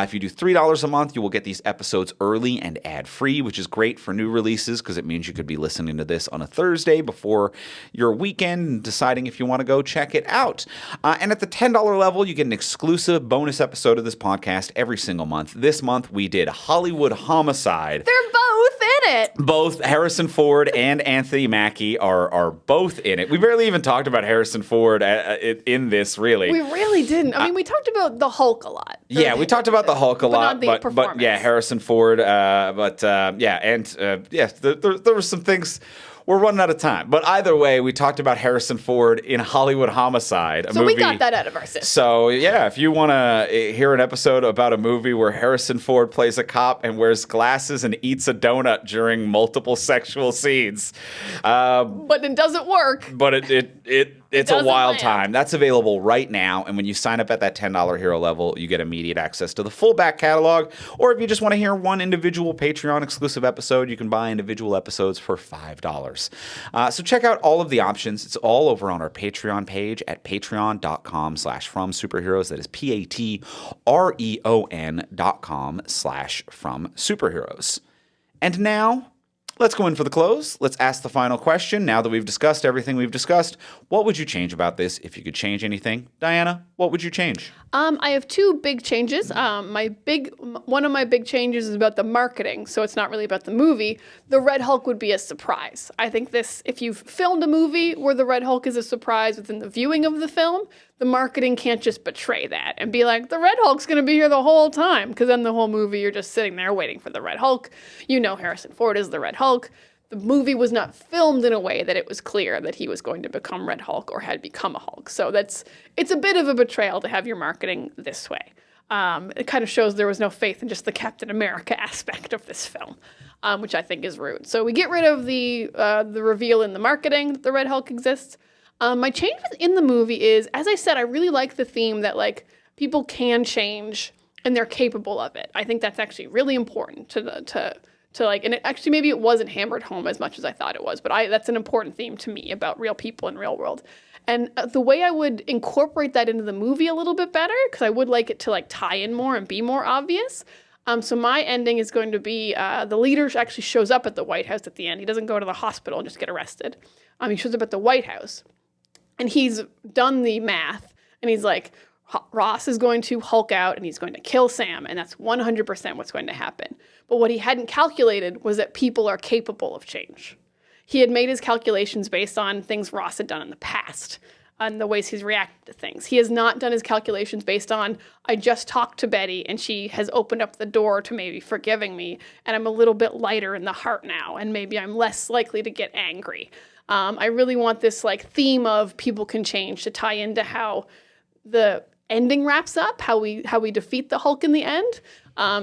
If you do $3 a month, you will get these episodes early and ad-free, which is great for new releases because it means you could be listening to this on a Thursday before your weekend and deciding if you want to go check it out. And at the $10 level, you get an exclusive bonus episode of this podcast every single month. This month, we did Hollywood Homicide. They're both in it. Both Harrison Ford and Anthony Mackie are both in it. We barely even talked about Harrison Ford in this, really. We really didn't. I mean, we talked about the Hulk a lot. Yeah, we talked about the Hulk a lot, but yeah, Harrison Ford. There were some things. We're running out of time. But either way, we talked about Harrison Ford in Hollywood Homicide, a movie. So we got that out of our system. So, yeah, if you want to hear an episode about a movie where Harrison Ford plays a cop and wears glasses and eats a donut during multiple sexual scenes. But it doesn't work. But it It's a doesn't wild land. time. That's available right now. And when you sign up at that $10 hero level, you get immediate access to the full back catalog. Or if you just want to hear one individual Patreon exclusive episode, you can buy individual episodes for $5. So check out all of the options. It's all over on our Patreon page at patreon.com/fromsuperheroes. That is patreon.com/fromsuperheroes. And now, let's go in for the close. Let's ask the final question. Now that we've discussed everything we've discussed, what would you change about this if you could change anything? Diana, what would you change? I have two big changes. One of my big changes is about the marketing, so it's not really about the movie. The Red Hulk would be a surprise. I think if you've filmed a movie where the Red Hulk is a surprise within the viewing of the film, the marketing can't just betray that and be like, the Red Hulk's going to be here the whole time, because then the whole movie you're just sitting there waiting for the Red Hulk. You know Harrison Ford is the Red Hulk. The movie was not filmed in a way that it was clear that he was going to become Red Hulk or had become a Hulk. So it's a bit of a betrayal to have your marketing this way. It kind of shows there was no faith in just the Captain America aspect of this film, which I think is rude. So we get rid of the reveal in the marketing that the Red Hulk exists. My change in the movie is, as I said, I really like the theme that like people can change and they're capable of it. I think that's actually really important to like, and maybe it wasn't hammered home as much as I thought it was, but that's an important theme to me about real people in real world. And the way I would incorporate that into the movie a little bit better, because I would like it to like tie in more and be more obvious. So my ending is going to be the leader actually shows up at the White House at the end. He doesn't go to the hospital and just get arrested. He shows up at the White House, and he's done the math, and he's like, Ross is going to Hulk out and he's going to kill Sam, and that's 100% what's going to happen. But what he hadn't calculated was that people are capable of change. He had made his calculations based on things Ross had done in the past and the ways he's reacted to things. He has not done his calculations based on, I just talked to Betty and she has opened up the door to maybe forgiving me, and I'm a little bit lighter in the heart now, and maybe I'm less likely to get angry. I really want this like theme of people can change to tie into how the ending wraps up, how we defeat the Hulk in the end.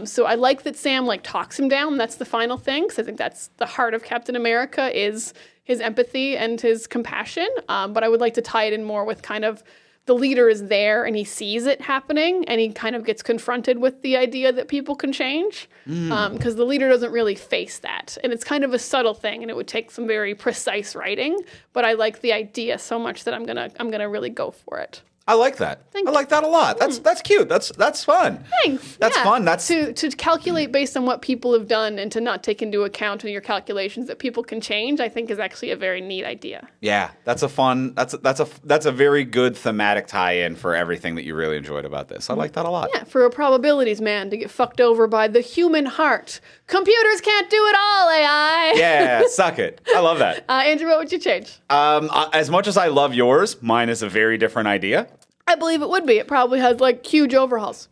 So I like that Sam like talks him down. That's the final thing, because I think that's the heart of Captain America is his empathy and his compassion. But I would like to tie it in more with kind of the leader is there and he sees it happening and he kind of gets confronted with the idea that people can change, because the leader doesn't really face that. And it's kind of a subtle thing, and it would take some very precise writing. But I like the idea so much that I'm gonna really go for it. I like that. I like that a lot. That's cute. That's fun. Thanks. That's fun. That's to calculate based on what people have done and to not take into account in your calculations that people can change, I think is actually a very neat idea. Yeah, that's a very good thematic tie-in for everything that you really enjoyed about this. I like that a lot. Yeah, for a probabilities man to get fucked over by the human heart. Computers can't do it all, AI. Yeah, suck it. I love that. Andrew, what would you change? As much as I love yours, mine is a very different idea. I believe it would be. It probably has like huge overhauls.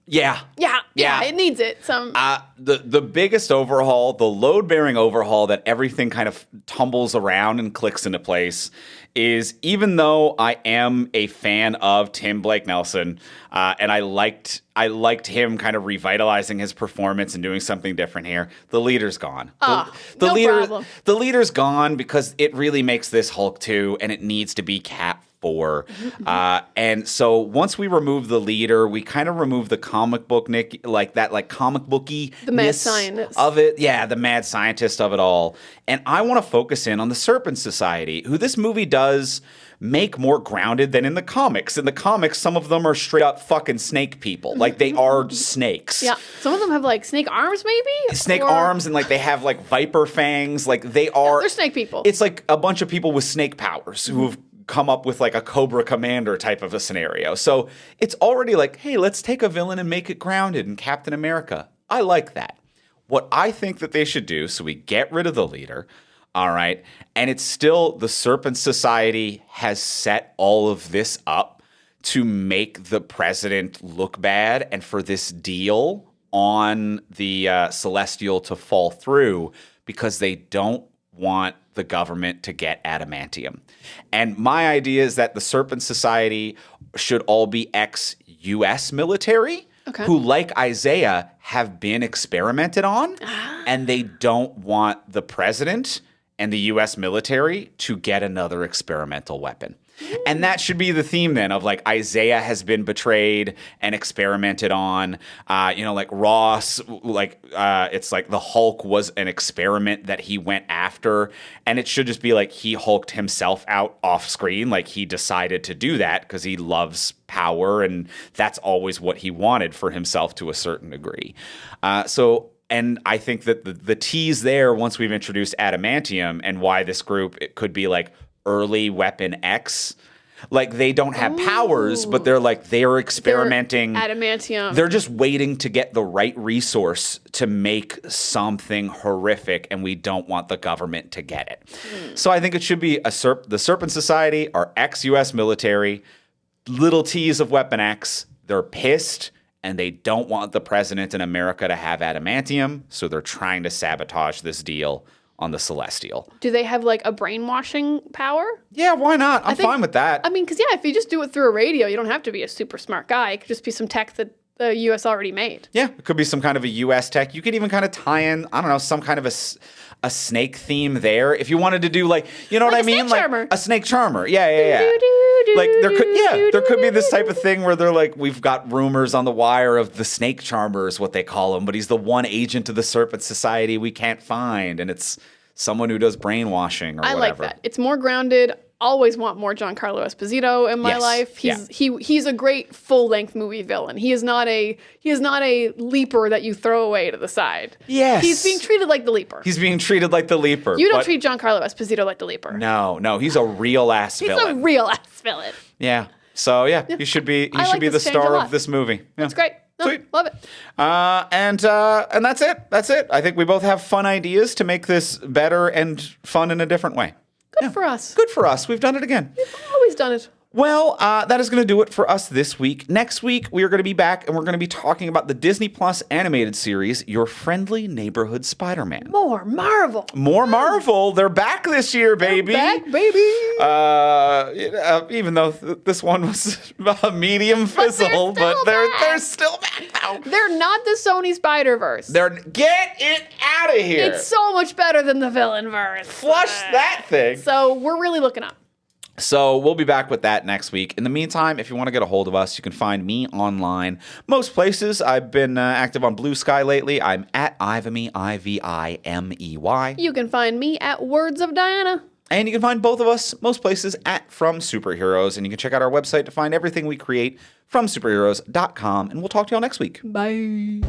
Yeah. Yeah, it needs it. The biggest overhaul, the load-bearing overhaul that everything kind of tumbles around and clicks into place is, even though I am a fan of Tim Blake Nelson, and I liked him kind of revitalizing his performance and doing something different here, the leader's gone. No problem. The leader's gone because it really makes this Hulk 2, and it needs to be Cap 4. And so once we remove the leader, we kind of remove the comic book comic booky the mad scientist of it. Yeah, the mad scientist of it all. And I want to focus in on the Serpent Society, who this movie does make more grounded than in the comics. In the comics, some of them are straight up fucking snake people. Like, they are snakes. Yeah. Some of them have like snake arms, maybe? Snake arms, and like they have like viper fangs. Like, they are... Yeah, they're snake people. It's like a bunch of people with snake powers who have come up with like a Cobra Commander type of a scenario. So it's already like, hey, let's take a villain and make it grounded in Captain America. I like that. What I think that they should do, so we get rid of the leader, all right, and it's still the Serpent Society has set all of this up to make the president look bad and for this deal on the Celestial to fall through, because they don't want the government to get adamantium. And my idea is that the Serpent Society should all be ex-US military who, like Isaiah, have been experimented on, and they don't want the president and the US military to get another experimental weapon. And that should be the theme then of like Isaiah has been betrayed and experimented on. Like Ross, it's like the Hulk was an experiment that he went after. And it should just be like he hulked himself out off screen. Like he decided to do that because he loves power. And that's always what he wanted for himself to a certain degree. And I think that the tease there, once we've introduced adamantium and why this group, it could be like early Weapon X. Like they don't have powers, but they're experimenting. Adamantium. They're just waiting to get the right resource to make something horrific, and we don't want the government to get it. So I think it should be the Serpent Society, our ex-U.S. military, little tease of Weapon X. They're pissed. And they don't want the president in America to have adamantium, so they're trying to sabotage this deal on the Celestial. Do they have like a brainwashing power? Yeah, why not? I'm fine with that. I mean, because if you just do it through a radio, you don't have to be a super smart guy. It could just be some tech that the U.S. already made. Yeah, it could be some kind of a U.S. tech. You could even kind of tie in, I don't know, some kind of a snake theme there. If you wanted to do what I mean? Charmer. A snake charmer. Yeah. Like there could be this type of thing where they're like, we've got rumors on the wire of the snake charmer is what they call him, but he's the one agent of the Serpent Society we can't find, and it's someone who does brainwashing or whatever. I like that. It's more grounded. Always want more Giancarlo Esposito in my life. He's a great full-length movie villain. He is not a leaper that you throw away to the side. Yes. He's being treated like the leaper. He's being treated like the leaper. You don't treat Giancarlo Esposito like the leaper. No, he's a real ass villain. He's a real ass villain. Yeah. So he should be the star of this movie. Yeah. That's great. Sweet. Love it. And that's it. That's it. I think we both have fun ideas to make this better and fun in a different way. Good for us. Good for us. We've done it again. We've always done it. Well, that is going to do it for us this week. Next week, we are going to be back, and we're going to be talking about the Disney Plus animated series, Your Friendly Neighborhood Spider-Man. More Marvel. More Marvel. They're back this year, baby. They're back, baby. Even though this one was a medium fizzle, but they're still back now. They're not the Sony Spider-Verse. Get it out of here. It's so much better than the Villain-verse. Flush that thing. So we're really looking up. So we'll be back with that next week. In the meantime, if you want to get a hold of us, you can find me online. Most places. I've been active on Blue Sky lately. I'm at Ivimey, Ivimey. You can find me at Words of Diana. And you can find both of us, most places, at From Superheroes. And you can check out our website to find everything we create, fromsuperheroes.com. And we'll talk to y'all next week. Bye.